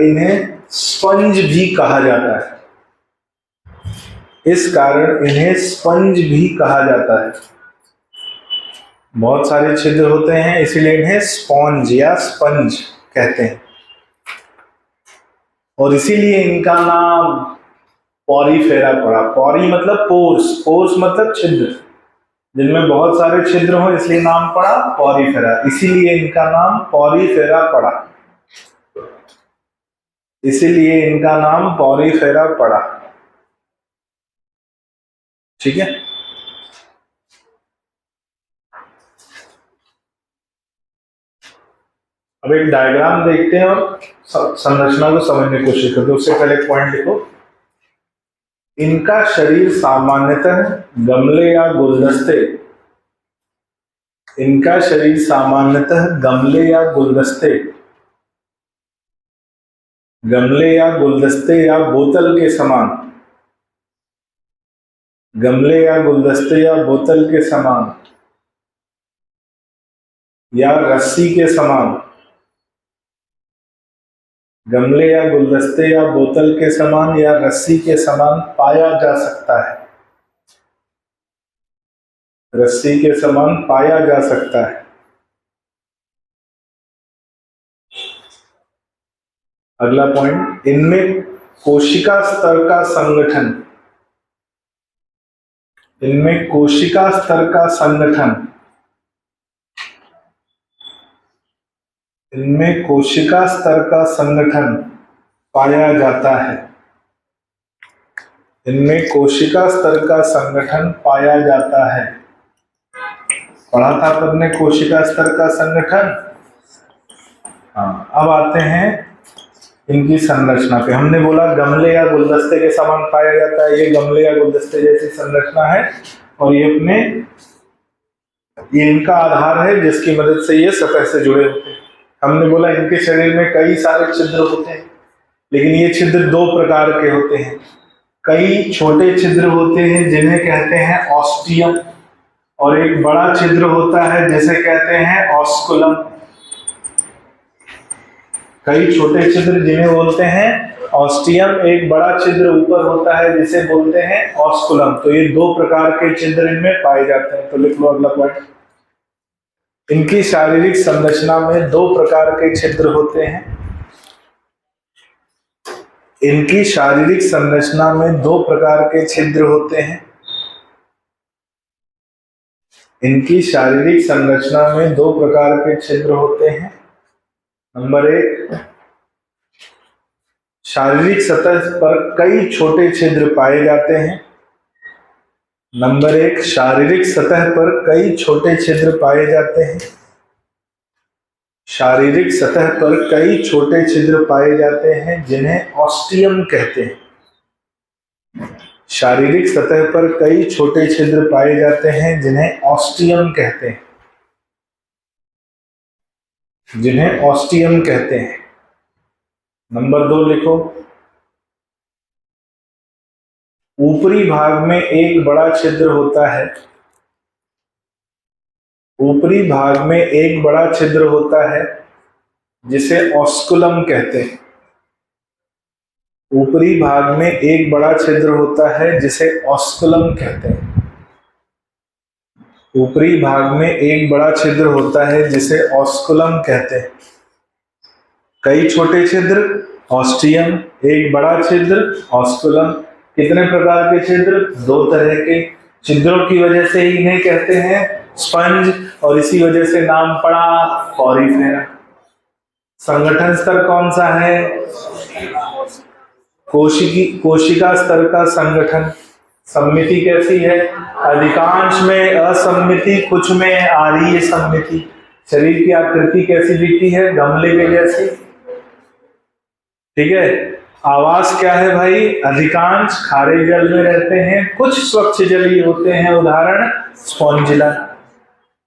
इन्हें स्पंज भी कहा जाता है। इस कारण इन्हें स्पंज भी कहा जाता है। बहुत सारे छिद्र होते हैं, इसीलिए इन्हें स्पॉन्ज या स्पंज कहते हैं। और इसीलिए इनका नाम पॉरीफेरा पड़ा। पॉरी मतलब पोर्स, पोर्स मतलब छिद्र, जिनमें बहुत सारे छिद्र हो, इसलिए नाम पड़ा पॉरीफेरा। इसीलिए इनका नाम पॉरीफेरा पड़ा। इसीलिए इनका नाम पॉरीफेरा पड़ा। ठीक है, अब एक डायग्राम देखते हैं और संरचना को समझने की कोशिश करते हैं। उससे पहले एक पॉइंट लिखो, इनका शरीर सामान्यतः गमले या गुलदस्ते, इनका शरीर सामान्यतः गमले या गुलदस्ते, गमले या गुलदस्ते या बोतल के समान, गमले या गुलदस्ते या बोतल के समान या रस्सी के समान, गमले या गुलदस्ते या बोतल के समान या रस्सी के समान पाया जा सकता है। रस्सी के समान पाया जा सकता है। अगला पॉइंट, इनमें कोशिका स्तर का संगठन, इनमें कोशिका स्तर का संगठन, इनमें कोशिका स्तर का संगठन पाया जाता है। इनमें कोशिका स्तर का संगठन पाया जाता है। पढ़ा था अपन ने कोशिका स्तर का संगठन। हाँ, अब आते हैं इनकी संरचना पे। हमने बोला गमले या गुलदस्ते के समान पाया जाता है। ये गमले या गुलदस्ते जैसी संरचना है, और ये इनका आधार है जिसकी मदद से ये सतह से जुड़े होते हैं। हमने बोला इनके शरीर में कई सारे छिद्र होते हैं, लेकिन ये छिद्र दो प्रकार के होते हैं। कई छोटे छिद्र होते हैं जिन्हें कहते हैं ऑस्टियम, और एक बड़ा छिद्र होता है जिसे कहते हैं ऑस्कुलम। कई छोटे छिद्र जिन्हें बोलते हैं ऑस्टियम, एक बड़ा छिद्र ऊपर होता है जिसे बोलते हैं ऑस्कुलम। तो ये दो प्रकार के छिद्र इनमें पाए जाते हैं। तो लिख लो अगला पॉइंट, इनकी शारीरिक संरचना में दो प्रकार के छिद्र होते हैं। इनकी शारीरिक संरचना में दो प्रकार के छिद्र होते हैं। इनकी शारीरिक संरचना में दो प्रकार के छिद्र होते हैं। नंबर एक, शारीरिक सतह पर कई छोटे छिद्र पाए जाते हैं। नंबर एक, शारीरिक सतह पर कई छोटे छिद्र पाए जाते हैं। शारीरिक सतह पर कई छोटे छिद्र पाए जाते हैं जिन्हें ऑस्टियम कहते हैं। शारीरिक सतह पर कई छोटे छिद्र पाए जाते हैं जिन्हें ऑस्टियम कहते हैं, जिन्हें ऑस्टियम कहते हैं। नंबर दो लिखो, ऊपरी भाग में एक बड़ा छिद्र होता है। ऊपरी भाग में एक बड़ा छिद्र होता है जिसे ऑस्कुलम कहते हैं। ऊपरी भाग में एक बड़ा छिद्र होता है जिसे ऑस्कुलम कहते हैं। ऊपरी भाग में एक बड़ा छिद्र होता है जिसे ऑस्कुलम कहते हैं, कई छोटे छिद्र ऑस्टियम, एक बड़ा छिद्र ऑस्कुलम। कितने प्रकार के छिद्र? दो तरह के। छिद्रों की वजह से ही इन्हें कहते हैं स्पंज, और इसी वजह से नाम पड़ा पॉरीफेरा। संगठन स्तर कौन सा है? कोशिका स्तर का संगठन। सम्मिति कैसी है? अधिकांश में असम्मिति, कुछ में आरीय सम्मिति। शरीर की आकृति कैसी दिखती है? गमले के जैसी। ठीक है। आवास क्या है भाई? अधिकांश खारे जल में रहते हैं, कुछ स्वच्छ जलीय होते हैं, उदाहरण स्पॉन्जिला।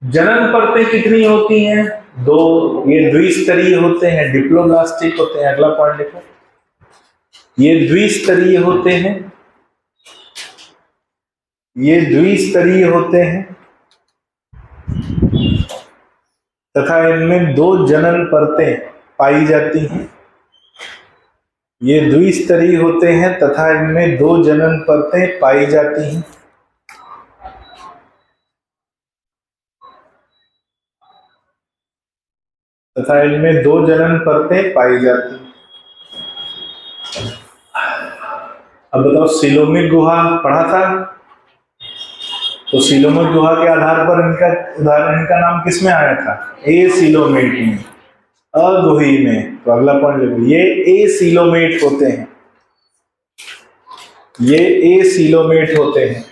जनन परतें कितनी होती हैं? दो। ये द्विस्तरीय होते हैं, डिप्लोब्लास्टिक होते हैं। अगला पॉइंट देखो, ये द्विस्तरीय होते हैं, ये द्विस्तरीय होते हैं तथा इनमें दो जनन परतें पाई जाती हैं। ये द्विस्तरीय होते हैं तथा इनमें दो जनन परतें पाई जाती हैं। तथा इनमें दो जनन परतें पाई जाती हैं। अब बताओ, सीलोमिक गुहा पढ़ा था? तो सीलोमिक गुहा के आधार पर इनका उदाहरण, इनका नाम किसमें आया था? ए सीलोमेट में, अगुही में। तो अगला पॉइंट लिखो, ये ए सीलोमेट होते हैं, ये ए सीलोमेट होते हैं।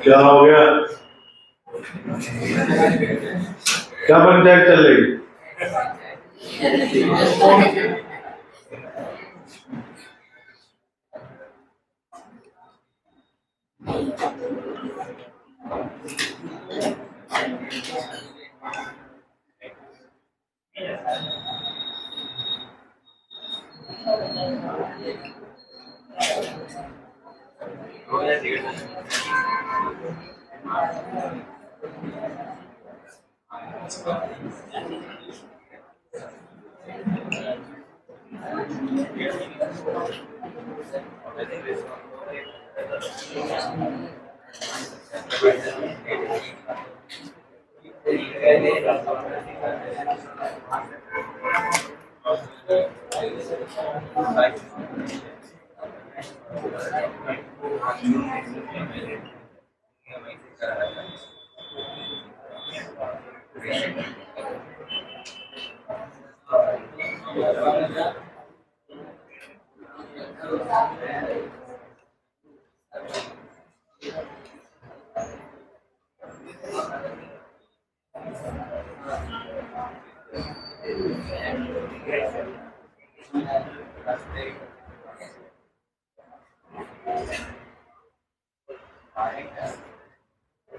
क्या हो गया? क्या पंचायत चल रही?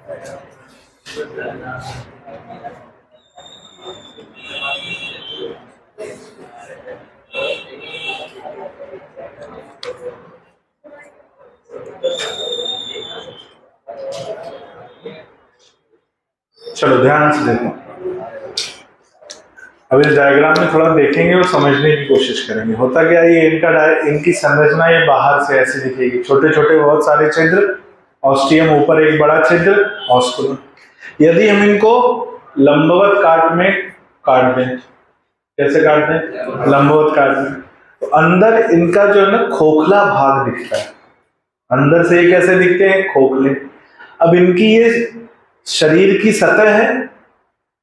चलो ध्यान से देखो, अब इस डायग्राम में थोड़ा देखेंगे और समझने की कोशिश करेंगे। होता क्या है, ये इनकी संरचना ये बाहर से ऐसी दिखेगी, छोटे छोटे बहुत सारे छिद्र, ऑस्टियम ऊपर एक बड़ा छिद्र, ऑस्कुलम। यदि हम इनको लंबवत काट दें, कैसे काट दें? लंबवत काट दें, तो अंदर इनका जो है ना खोखला भाग दिखता है। अंदर से ये कैसे दिखते हैं? खोखले। अब इनकी ये शरीर की सतह है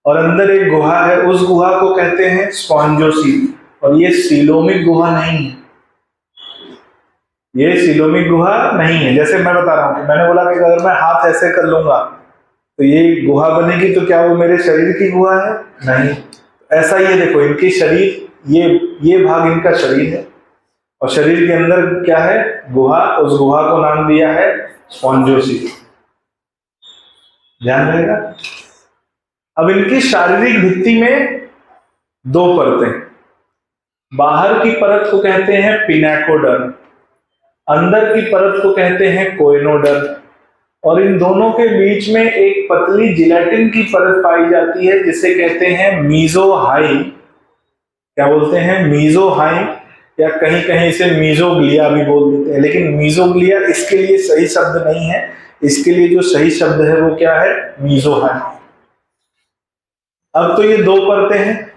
और अंदर एक गुहा है, उस गुहा को कहते हैं स्पॉन्जोसील। और ये सीलोमिक गुहा नहीं है, ये सीलोमिक गुहा नहीं है। जैसे मैं बता रहा हूं कि मैंने बोला कि अगर मैं हाथ ऐसे कर लूंगा तो ये गुहा बनेगी, तो क्या वो मेरे शरीर की गुहा है? नहीं। ऐसा ये देखो, इनकी शरीर, ये भाग इनका शरीर है और शरीर के अंदर क्या है? गुहा। उस गुहा को नाम दिया है स्पॉन्जोसील। ध्यान रहेगा। अब इनकी शारीरिक भित्ति में दो परतें, बाहर की परत को कहते हैं पिनेकोडर्म, अंदर की परत को कहते हैं कोइनोडर्म, और इन दोनों के बीच में एक पतली जिलेटिन की परत पाई जाती है जिसे कहते हैं मीजोहाइम। क्या बोलते हैं? मीजोहाइम, या कहीं कहीं इसे मीजोग्लिया भी बोल देते हैं, लेकिन मीजोग्लिया इसके लिए सही शब्द नहीं है। इसके लिए जो सही शब्द है वो क्या है? मीजोहाइम। अब तो ये दो परतें हैं।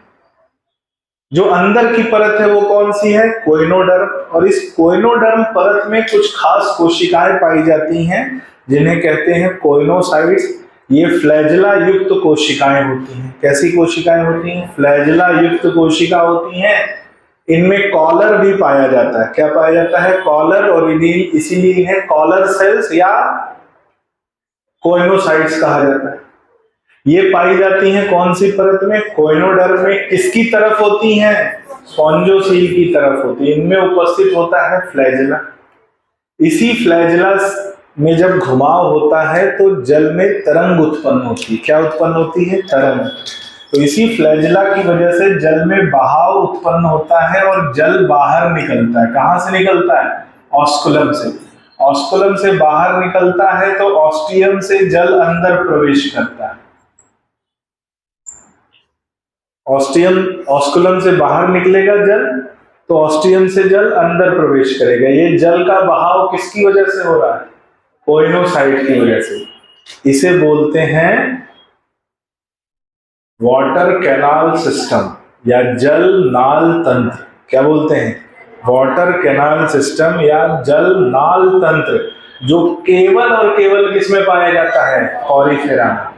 जो अंदर की परत है वो कौन सी है? कोइनोडर्म। और इस कोइनोडर्म परत में कुछ खास कोशिकाएं पाई जाती हैं जिन्हें कहते हैं कोइनोसाइट्स। ये फ्लैजेला युक्त कोशिकाएं होती हैं। कैसी कोशिकाएं होती हैं? फ्लैजेला युक्त कोशिका होती हैं। इनमें कॉलर भी पाया जाता है। क्या पाया जाता है? कॉलर। और इसीलिए इन्हें कॉलर सेल्स या कोइनोसाइट्स कहा जाता है। ये पाई जाती हैं कौन सी परत में? कोइनोडर्म में। किसकी तरफ होती हैं? स्पॉन्जोसील की तरफ होती है। इनमें उपस्थित होता है फ्लैजेला। इसी फ्लैजेला में जब घुमाव होता है तो जल में तरंग उत्पन्न होती है। क्या उत्पन्न होती है? तरंग। तो इसी फ्लैजेला की वजह से जल में बहाव उत्पन्न होता है और जल बाहर निकलता है। कहां से निकलता है? ऑस्कुलम से। ऑस्कुलम से बाहर निकलता है तो ऑस्टियम से जल अंदर प्रवेश करता है। ऑस्कुलम से बाहर निकलेगा जल, तो ऑस्टियम से जल अंदर प्रवेश करेगा। ये जल का बहाव किसकी वजह से हो रहा है? कोइनोसाइट की वजह से। इसे बोलते हैं वाटर कैनाल सिस्टम या जल नाल तंत्र। क्या बोलते हैं? वाटर कैनाल सिस्टम या जल नाल तंत्र, जो केवल और केवल किसमें पाया जाता है? कॉरिफेरा में।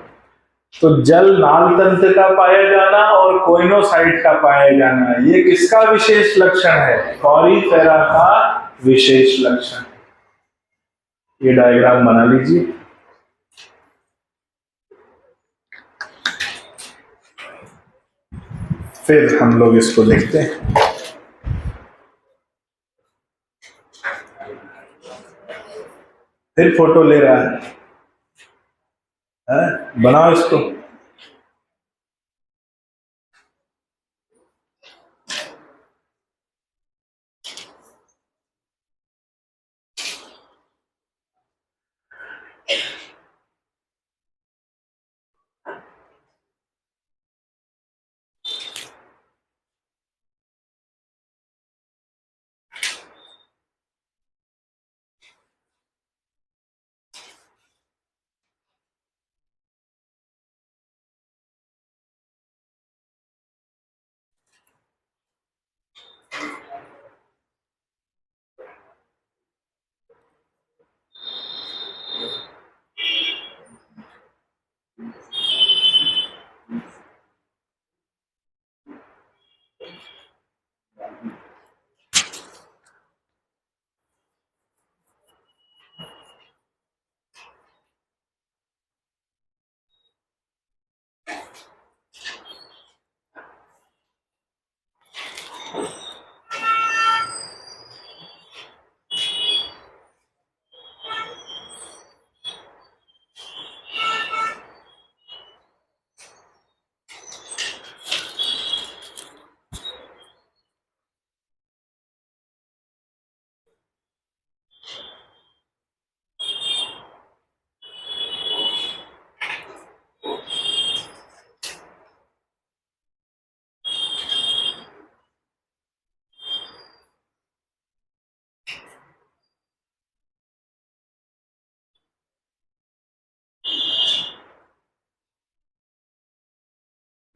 तो जल नाल तंत्र का पाया जाना और कोइनोसाइट का पाया जाना, ये किसका विशेष लक्षण है? कॉरिफेरा का विशेष लक्षण। ये डायग्राम बना लीजिए। फिर हम लोग इसको लिखते हैं। फिर फोटो ले रहा है? बनाओ इसको।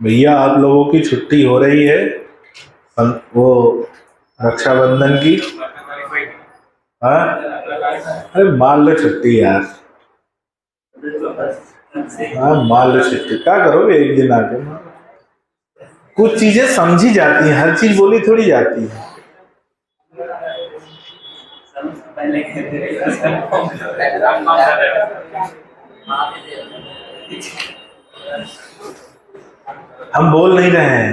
भैया आप लोगों की छुट्टी हो रही है वो रक्षाबंधन की। हाँ अरे मार लो छुट्टी यार। हाँ मार लो छुट्टी, क्या करोगे एक दिन आके। कुछ चीजें समझी जाती हैं, हर चीज बोली थोड़ी जाती है। हम बोल नहीं रहे हैं,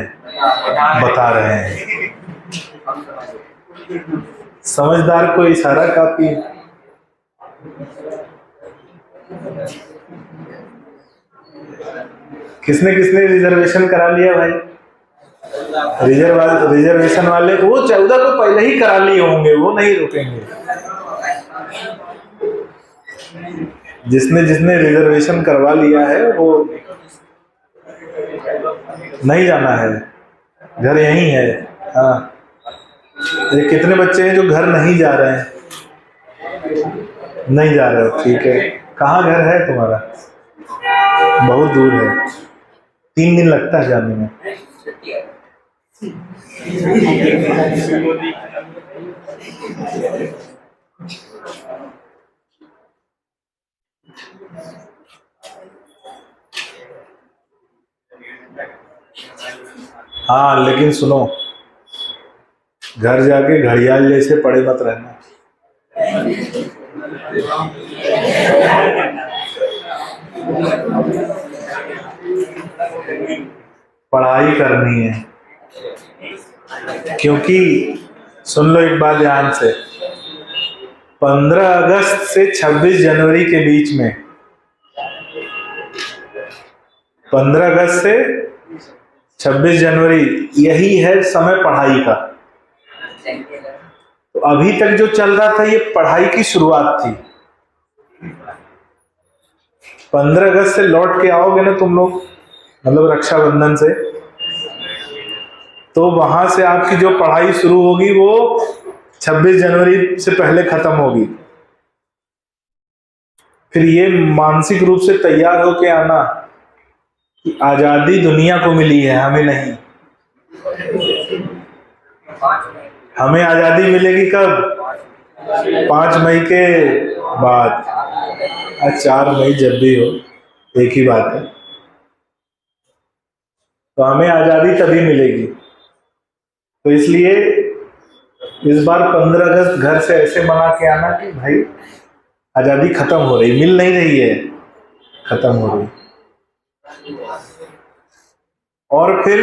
बता रहे हैं। समझदार को इशारा काफी है। किसने किसने रिजर्वेशन करा लिया भाई? रिजर्वेशन वाले वो 14 को पहले ही करा लिए होंगे, वो नहीं रुकेंगे। जिसने जिसने रिजर्वेशन करवा लिया है वो नहीं जाना है, घर यहीं है। हाँ ये कितने बच्चे हैं जो घर नहीं जा रहे हैं? नहीं जा रहे हो, ठीक है। कहाँ घर है तुम्हारा? बहुत दूर है, 3 दिन लगता है जाने में। हाँ लेकिन सुनो, घर जाके घड़ियाल जैसे पड़े मत रहना। पढ़ाई करनी है, क्योंकि सुन लो एक बात ध्यान से, 15 अगस्त से 26 जनवरी के बीच में, 15 अगस्त से 26 जनवरी यही है समय पढ़ाई का। तो अभी तक जो चल रहा था ये पढ़ाई की शुरुआत थी। 15 अगस्त से लौट के आओगे ना तुम लोग, मतलब रक्षाबंधन से, तो वहां से आपकी जो पढ़ाई शुरू होगी वो 26 जनवरी से पहले खत्म होगी। फिर ये मानसिक रूप से तैयार होके आना कि आजादी दुनिया को मिली है, हमें नहीं। हमें आजादी मिलेगी कब? 5 मई के बाद, 4 मई, जब भी हो एक ही बात है। तो हमें आजादी तभी मिलेगी। तो इसलिए इस बार 15 अगस्त घर से ऐसे मना के आना कि भाई आजादी खत्म हो रही, मिल नहीं रही है, खत्म हो रही। और फिर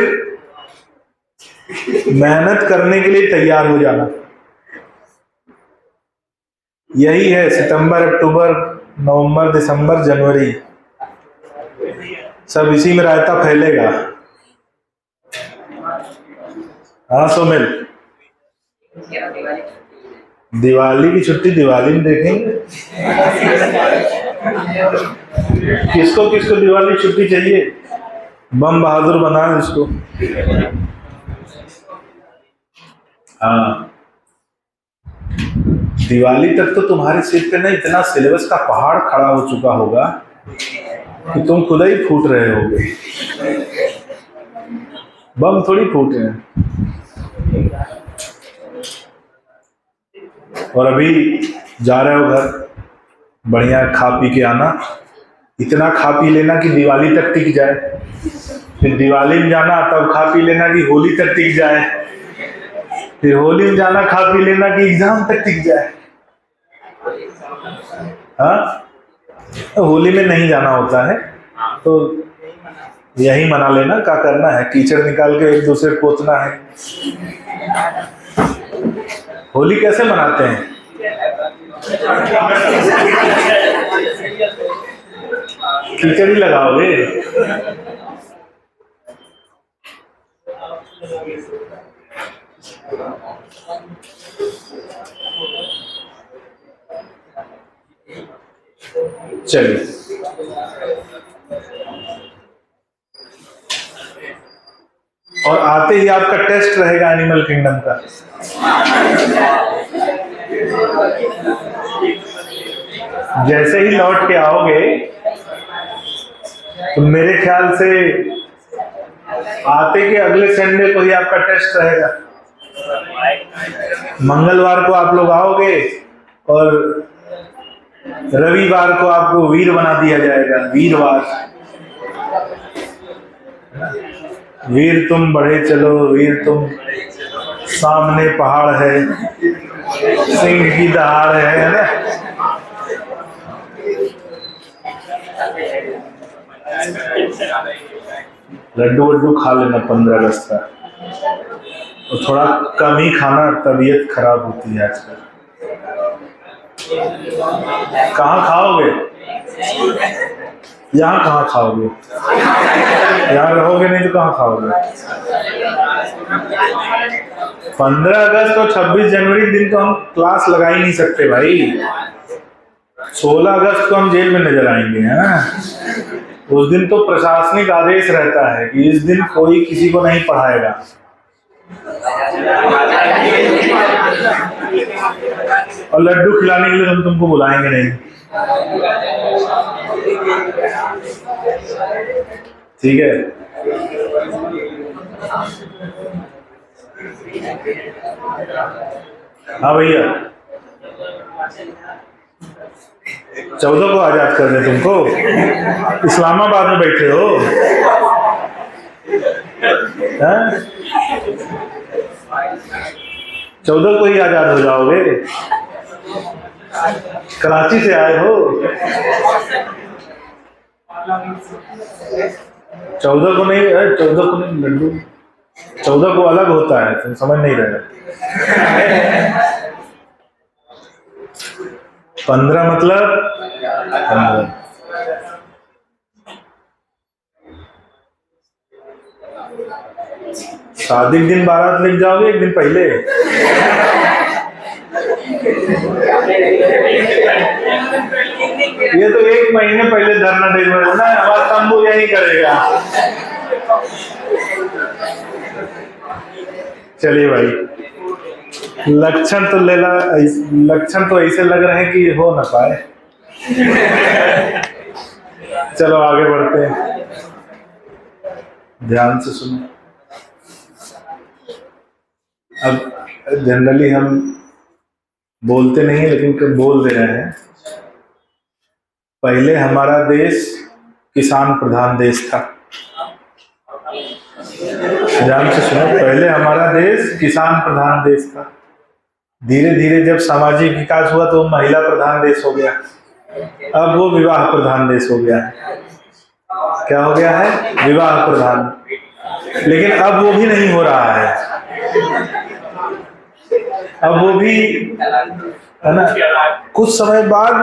मेहनत करने के लिए तैयार हो जाना। यही है सितंबर, अक्टूबर, नवंबर, दिसंबर, जनवरी, सब इसी में रायता फैलेगा। हाँ सोमिल, दिवाली की छुट्टी दिवाली में देखेंगे। किसको किसको दिवाली छुट्टी चाहिए? बम बहादुर बना इसको। हाँ दिवाली तक तो तुम्हारे सिर पे ना इतना सिलेबस का पहाड़ खड़ा हो चुका होगा कि तुम खुद ही फूट रहे होगे। बम थोड़ी फूटे हैं। और अभी जा रहे हो घर, बढ़िया खा पी के आना, इतना खा पी लेना कि दिवाली तक टिक जाए। फिर दिवाली में जाना तब खा पी लेना कि होली तक टिक जाए। फिर होली में जाना खा पी लेना कि एग्जाम तक टिक जाए। हाँ तो होली में नहीं जाना होता है तो यही मना लेना, क्या करना है, कीचड़ निकाल के एक दूसरे को पोतना है। होली कैसे मनाते हैं? कीचड़ ही लगाओगे? चलिए और आते ही आपका टेस्ट रहेगा एनिमल किंगडम का। जैसे ही लौट के आओगे तो मेरे ख्याल से आते के अगले संडे को ही आपका टेस्ट रहेगा। मंगलवार को आप लोग आओगे और रविवार को आपको वीर बना दिया जाएगा। वीरवार, वीर तुम बढ़े चलो, वीर तुम, सामने पहाड़ है, सिंह की दहाड़ है ना। लड्डू वड्डू खा लेना 15 अगस्त का, और थोड़ा कम ही खाना, तबीयत खराब होती है आजकल। कहाँ खाओगे? यहाँ कहाँ खाओगे? यहाँ रहोगे नहीं तो कहाँ खाओगे? 15 अगस्त और 26 जनवरी दिन तो हम क्लास लगा ही नहीं सकते भाई। 16 अगस्त को हम जेल में नजर आएंगे, है ना। उस दिन तो प्रशासनिक आदेश रहता है कि इस दिन कोई किसी को नहीं पढ़ाएगा। और लड्डू खिलाने के लिए हम तुमको बुलाएंगे नहीं, ठीक है। हाँ भैया, 14 को आजाद कर दे तुमको। इस्लामाबाद में बैठे हो, हैं? 14 को ही आजाद हो जाओगे। कराची से आए हो। 14 को नहीं, 14 को नहीं लड्डू, 14 को अलग होता है, तुम समझ नहीं रहे। 15 मतलब 15। शादी के दिन बारात लेके जाओगे एक दिन पहले। ये तो 1 महीने पहले धरना दे ना, हमारा तंबू यही करेगा। चलिए भाई, लक्षण तो लक्षण तो ऐसे लग रहे हैं कि हो ना पाए। चलो आगे बढ़ते हैं, ध्यान से सुनो। अब जनरली हम बोलते नहीं, लेकिन बोल दे रहे हैं। पहले हमारा देश किसान प्रधान देश था। ध्यान से सुनो, पहले हमारा देश किसान प्रधान देश था। धीरे धीरे जब सामाजिक विकास हुआ तो महिला प्रधान देश हो गया। अब वो विवाह प्रधान देश हो गया है। क्या हो गया है? विवाह प्रधान। लेकिन अब वो भी नहीं हो रहा है। अब वो भी, है ना, कुछ समय बाद,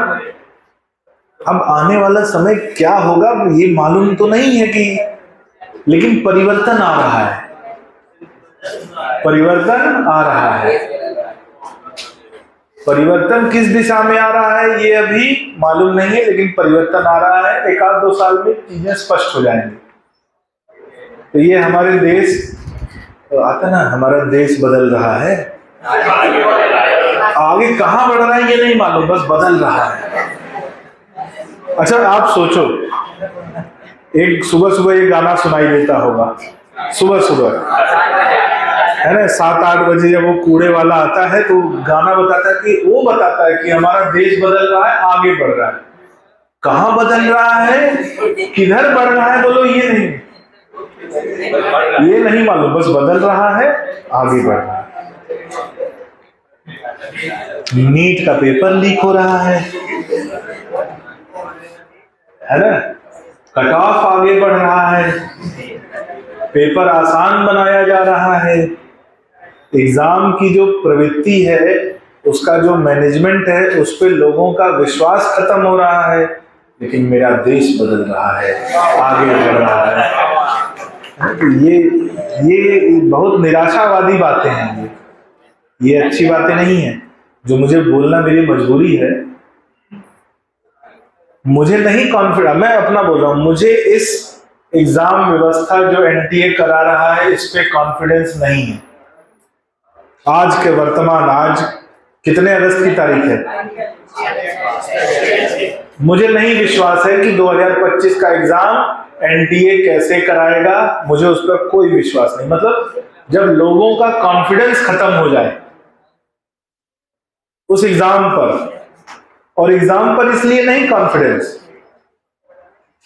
अब आने वाला समय क्या होगा ये मालूम तो नहीं है कि, लेकिन परिवर्तन आ रहा है। परिवर्तन आ रहा है। परिवर्तन किस दिशा में आ रहा है ये अभी मालूम नहीं है, लेकिन परिवर्तन आ रहा है। 1-2 साल में चीजें स्पष्ट हो जाएंगी। तो ये हमारे देश, तो आता ना, हमारा देश बदल रहा है। आगे कहां बढ़ रहा है ये नहीं मालूम, बस बदल रहा है। अच्छा आप सोचो, एक सुबह सुबह ये गाना सुनाई देता होगा, सुबह सुबह, है ना, 7-8 बजे जब वो कूड़े वाला आता है तो गाना बताता है कि, वो बताता है कि हमारा देश बदल रहा है, आगे बढ़ रहा है। कहां बदल रहा है, किधर बढ़ रहा है, बोलो ये नहीं मालूम, बस बदल रहा है, आगे बढ़ रहा है। नीट का पेपर लीक हो रहा है ना, कट ऑफ आगे बढ़ रहा है, पेपर आसान बनाया जा रहा है, एग्जाम की जो प्रवृत्ति है, उसका जो मैनेजमेंट है, उस पर लोगों का विश्वास खत्म हो रहा है। लेकिन मेरा देश बदल रहा है, आगे बढ़ रहा है। तो ये बहुत निराशावादी बातें हैं। ये अच्छी बातें नहीं है। जो मुझे बोलना मेरी मजबूरी है, मुझे नहीं कॉन्फिडेंस, मैं अपना बोल रहा हूं, मुझे इस एग्जाम व्यवस्था जो एनटीए करा रहा है इस पे कॉन्फिडेंस नहीं है। आज के वर्तमान, आज कितने अगस्त की तारीख है? मुझे नहीं विश्वास है कि 2025 का एग्जाम एनडीए कैसे कराएगा मुझे उस पर कोई विश्वास नहीं। मतलब जब लोगों का कॉन्फिडेंस खत्म हो जाए उस एग्जाम पर, और एग्जाम पर इसलिए नहीं कॉन्फिडेंस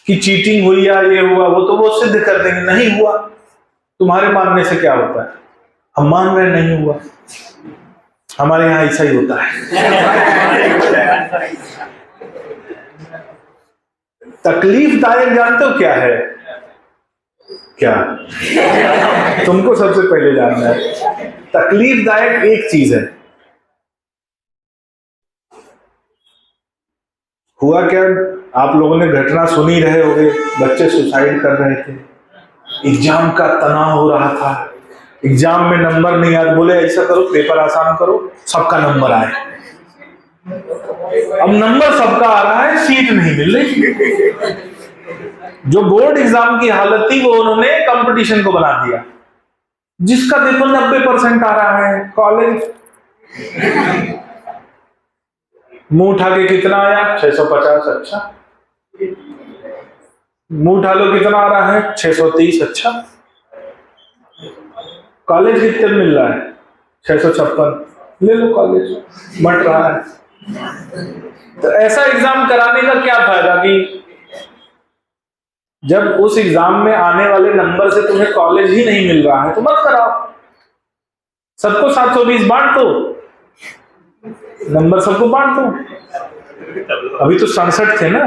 कि चीटिंग हुई या ये हुआ, वो वो सिद्ध कर देंगे नहीं हुआ, तुम्हारे मानने से क्या होता है, हम मान रहे नहीं हुआ। हमारे यहां ऐसा ही होता है। तकलीफदायक जानते हो क्या है? क्या तुमको सबसे पहले जानना है। तकलीफदायक एक चीज है। हुआ क्या, आप लोगों ने घटना सुनी रहे होंगे, बच्चे सुसाइड कर रहे थे, एग्जाम का तनाव हो रहा था, एग्जाम में नंबर नहीं आए, बोले ऐसा करो पेपर आसान करो सबका नंबर आए। अब नंबर सबका आ रहा है, सीट नहीं मिल रही। जो बोर्ड एग्जाम की हालत थी वो उन्होंने कंपटीशन को बना दिया। जिसका देखो 90% आ रहा है कॉलेज, मुंह उठा के कितना आया 650, अच्छा। मुंह उठा लो कितना आ रहा है 630, अच्छा। कॉलेज कितने मिल रहा है 656, ले लो कॉलेज, मट रहा है। तो ऐसा एग्जाम कराने का क्या फायदा कि जब उस एग्जाम में आने वाले नंबर से तुम्हें कॉलेज ही नहीं मिल रहा है तो मत कराओ, सबको 720 बांट दो, नंबर सबको बांट दो। अभी तो 67 थे ना,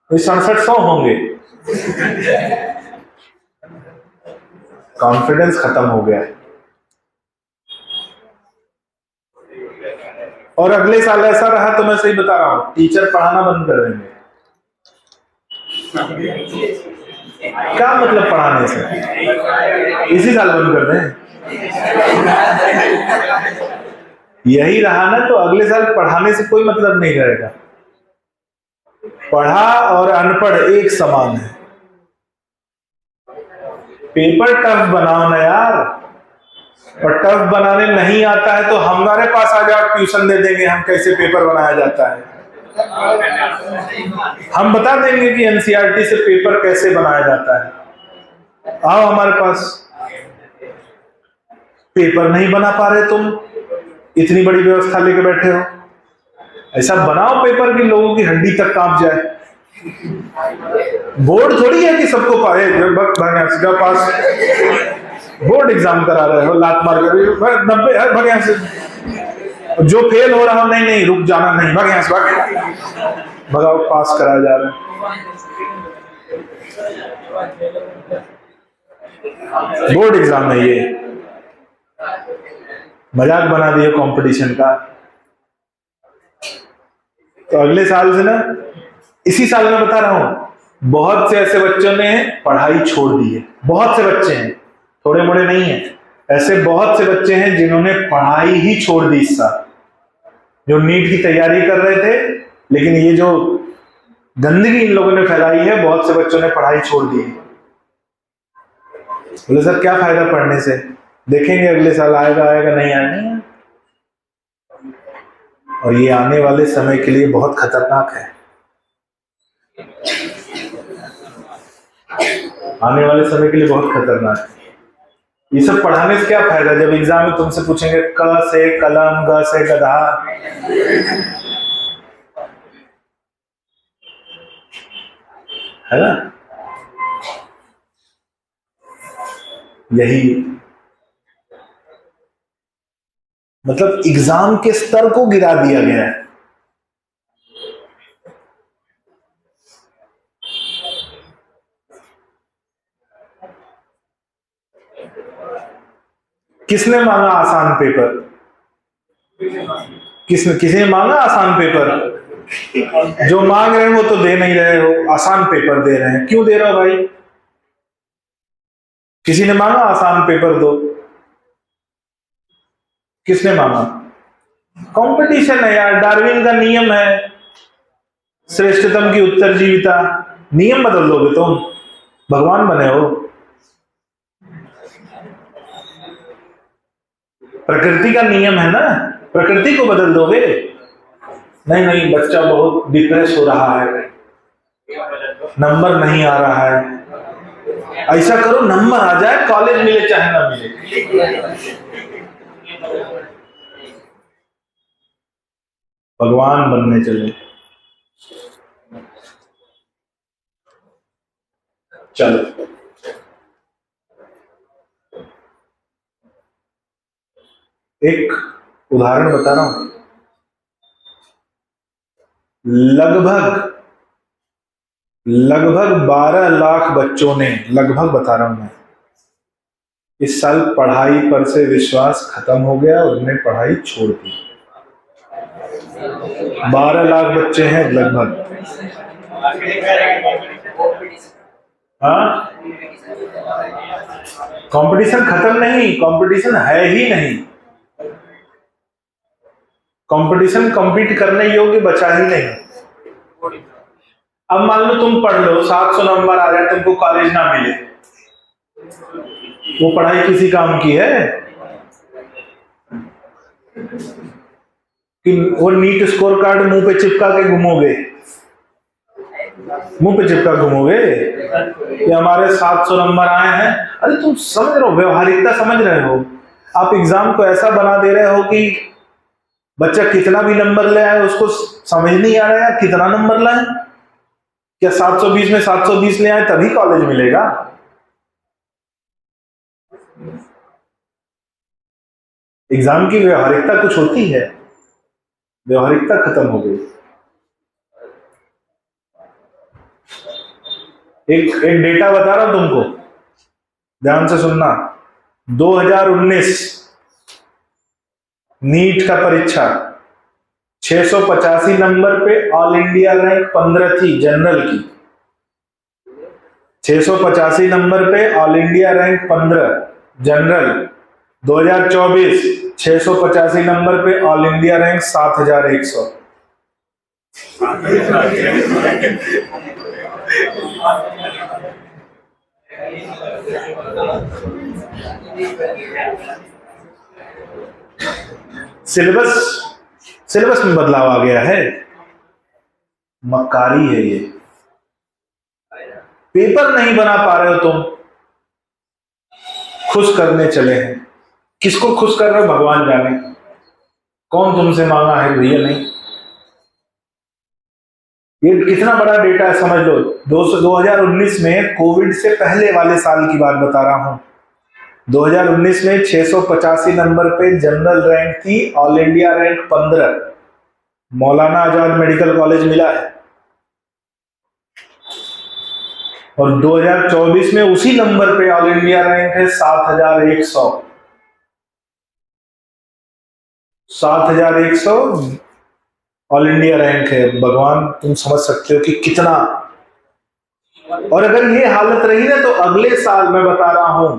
6700 होंगे। कॉन्फिडेंस खत्म हो गया है। और अगले साल ऐसा रहा तो मैं सही बता रहा हूं, टीचर पढ़ाना बंद कर देंगे। क्या मतलब पढ़ाने से? इसी साल बंद कर दें। यही रहा ना, तो अगले साल पढ़ाने से कोई मतलब नहीं रहेगा। पढ़ा और अनपढ़ एक समान है। पेपर टफ बनाओ ना यार, और टफ बनाने नहीं आता है तो हमारे पास आ जाओ, ट्यूशन दे देंगे हम कैसे पेपर बनाया जाता है। हम बता देंगे कि एनसीईआरटी से पेपर कैसे बनाया जाता है, आओ हमारे पास। पेपर नहीं बना पा रहे तुम, इतनी बड़ी व्यवस्था लेके बैठे हो, ऐसा बनाओ पेपर कि लोगों की हड्डी तक कांप जाए। बोर्ड थोड़ी है कि सबको पाए पास, बोर्ड एग्जाम करा रहे हो लात मार कर 90 है भग यहाँ से, जो फेल हो रहा हो नहीं नहीं रुक जाना नहीं, भग यहाँ से भगाओ, पास कराया जा रहा है। बोर्ड एग्जाम है ये, मजाक बना दिए कंपटीशन का। तो अगले साल से ना, इसी साल में बता रहा हूं, बहुत से ऐसे बच्चों ने पढ़ाई छोड़ दी है। बहुत से बच्चे हैं, थोड़े मोड़े नहीं है, ऐसे बहुत से बच्चे हैं जिन्होंने पढ़ाई ही छोड़ दी इस साल, जो नीट की तैयारी कर रहे थे। लेकिन ये जो गंदगी इन लोगों ने फैलाई है, बहुत से बच्चों ने पढ़ाई छोड़ दी है। बोले सर क्या फायदा पढ़ने से, देखेंगे अगले साल आएगा आएगा नहीं आएगा। और ये आने वाले समय के लिए बहुत खतरनाक है। आने वाले समय के लिए बहुत खतरनाक है। ये सब पढ़ाने से क्या फायदा जब एग्जाम में तुमसे पूछेंगे क से कलम, ग से गधा। है ना, यही मतलब एग्जाम के स्तर को गिरा दिया गया है। किसने मांगा आसान पेपर? किसी ने मांगा आसान पेपर? जो मांग रहे हैं वो तो दे नहीं रहे हो, आसान पेपर दे रहे हैं। क्यों दे रहे हो भाई? किसी ने मांगा आसान पेपर दो? किसने मांगा? कंपटीशन है यार, डार्विन का नियम है, श्रेष्ठतम की उत्तरजीविता। नियम बदल दोगे तुम? भगवान बने हो? प्रकृति का नियम है ना, प्रकृति को बदल दोगे? नहीं नहीं, बच्चा बहुत डिप्रेस हो रहा है, नंबर नहीं आ रहा है, ऐसा करो नंबर आ जाए, कॉलेज मिले चाहे ना मिले। भगवान बनने चले। चलो एक उदाहरण बता रहा हूं। लगभग 12 लाख बच्चों ने, लगभग बता रहा हूं मैं, इस साल पढ़ाई पर से विश्वास खत्म हो गया, उन्होंने पढ़ाई छोड़ दी। 12 लाख बच्चे हैं लगभग। हाँ, कंपटीशन खत्म नहीं, कंपटीशन है ही नहीं। कंपटीशन compete करने योग्य बचा ही नहीं। अब मान लो तुम पढ़ लो, 700 नंबर आ जाए, तुमको कॉलेज ना मिले, वो पढ़ाई किसी काम की है? कि वो नीट स्कोर कार्ड मुंह पे चिपका के घूमोगे, मुंह पे चिपका घूमोगे कि हमारे 700 नंबर आए हैं? अरे तुम समझ रहे हो, व्यवहारिकता समझ रहे हो? आप एग्जाम को ऐसा बना दे रहे हो कि बच्चा कितना भी नंबर ले आए उसको समझ नहीं आ रहा है कितना नंबर लाए। क्या 720 में 720 ले आए तभी कॉलेज मिलेगा? एग्जाम की व्यवहारिकता कुछ होती है? व्यवहारिकता खत्म हो गई। एक डेटा बता रहा हूं तुमको, ध्यान से सुनना। 2019 नीट का परीक्षा 685 नंबर पे ऑल इंडिया रैंक 15 थी जनरल की। 685 नंबर पे all India rank 15 general. 2024 685 number पे ऑल इंडिया रैंक 7100। सिलेबस में बदलाव आ गया है। मक्कारी है ये। पेपर नहीं बना पा रहे हो तुम, खुश करने चले हैं। किसको खुश कर रहे हो भगवान जाने, कौन तुमसे मांगा है भैया? नहीं, ये कितना बड़ा डेटा है समझ लो। 2019 में, कोविड से पहले वाले साल की बात बता रहा हूं, 2019 में 685 नंबर पे जनरल रैंक थी, all India rank 15, Maulana Azad medical college मिला है। और 2024 में उसी नंबर पे ऑल इंडिया रैंक है 7100। 7100 ऑल इंडिया रैंक है। भगवान तुम समझ सकते हो कि कितना। और अगर ये हालत रही ना तो अगले साल, मैं बता रहा हूं,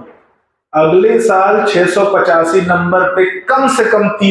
अगले साल 685 नंबर पे कम से कम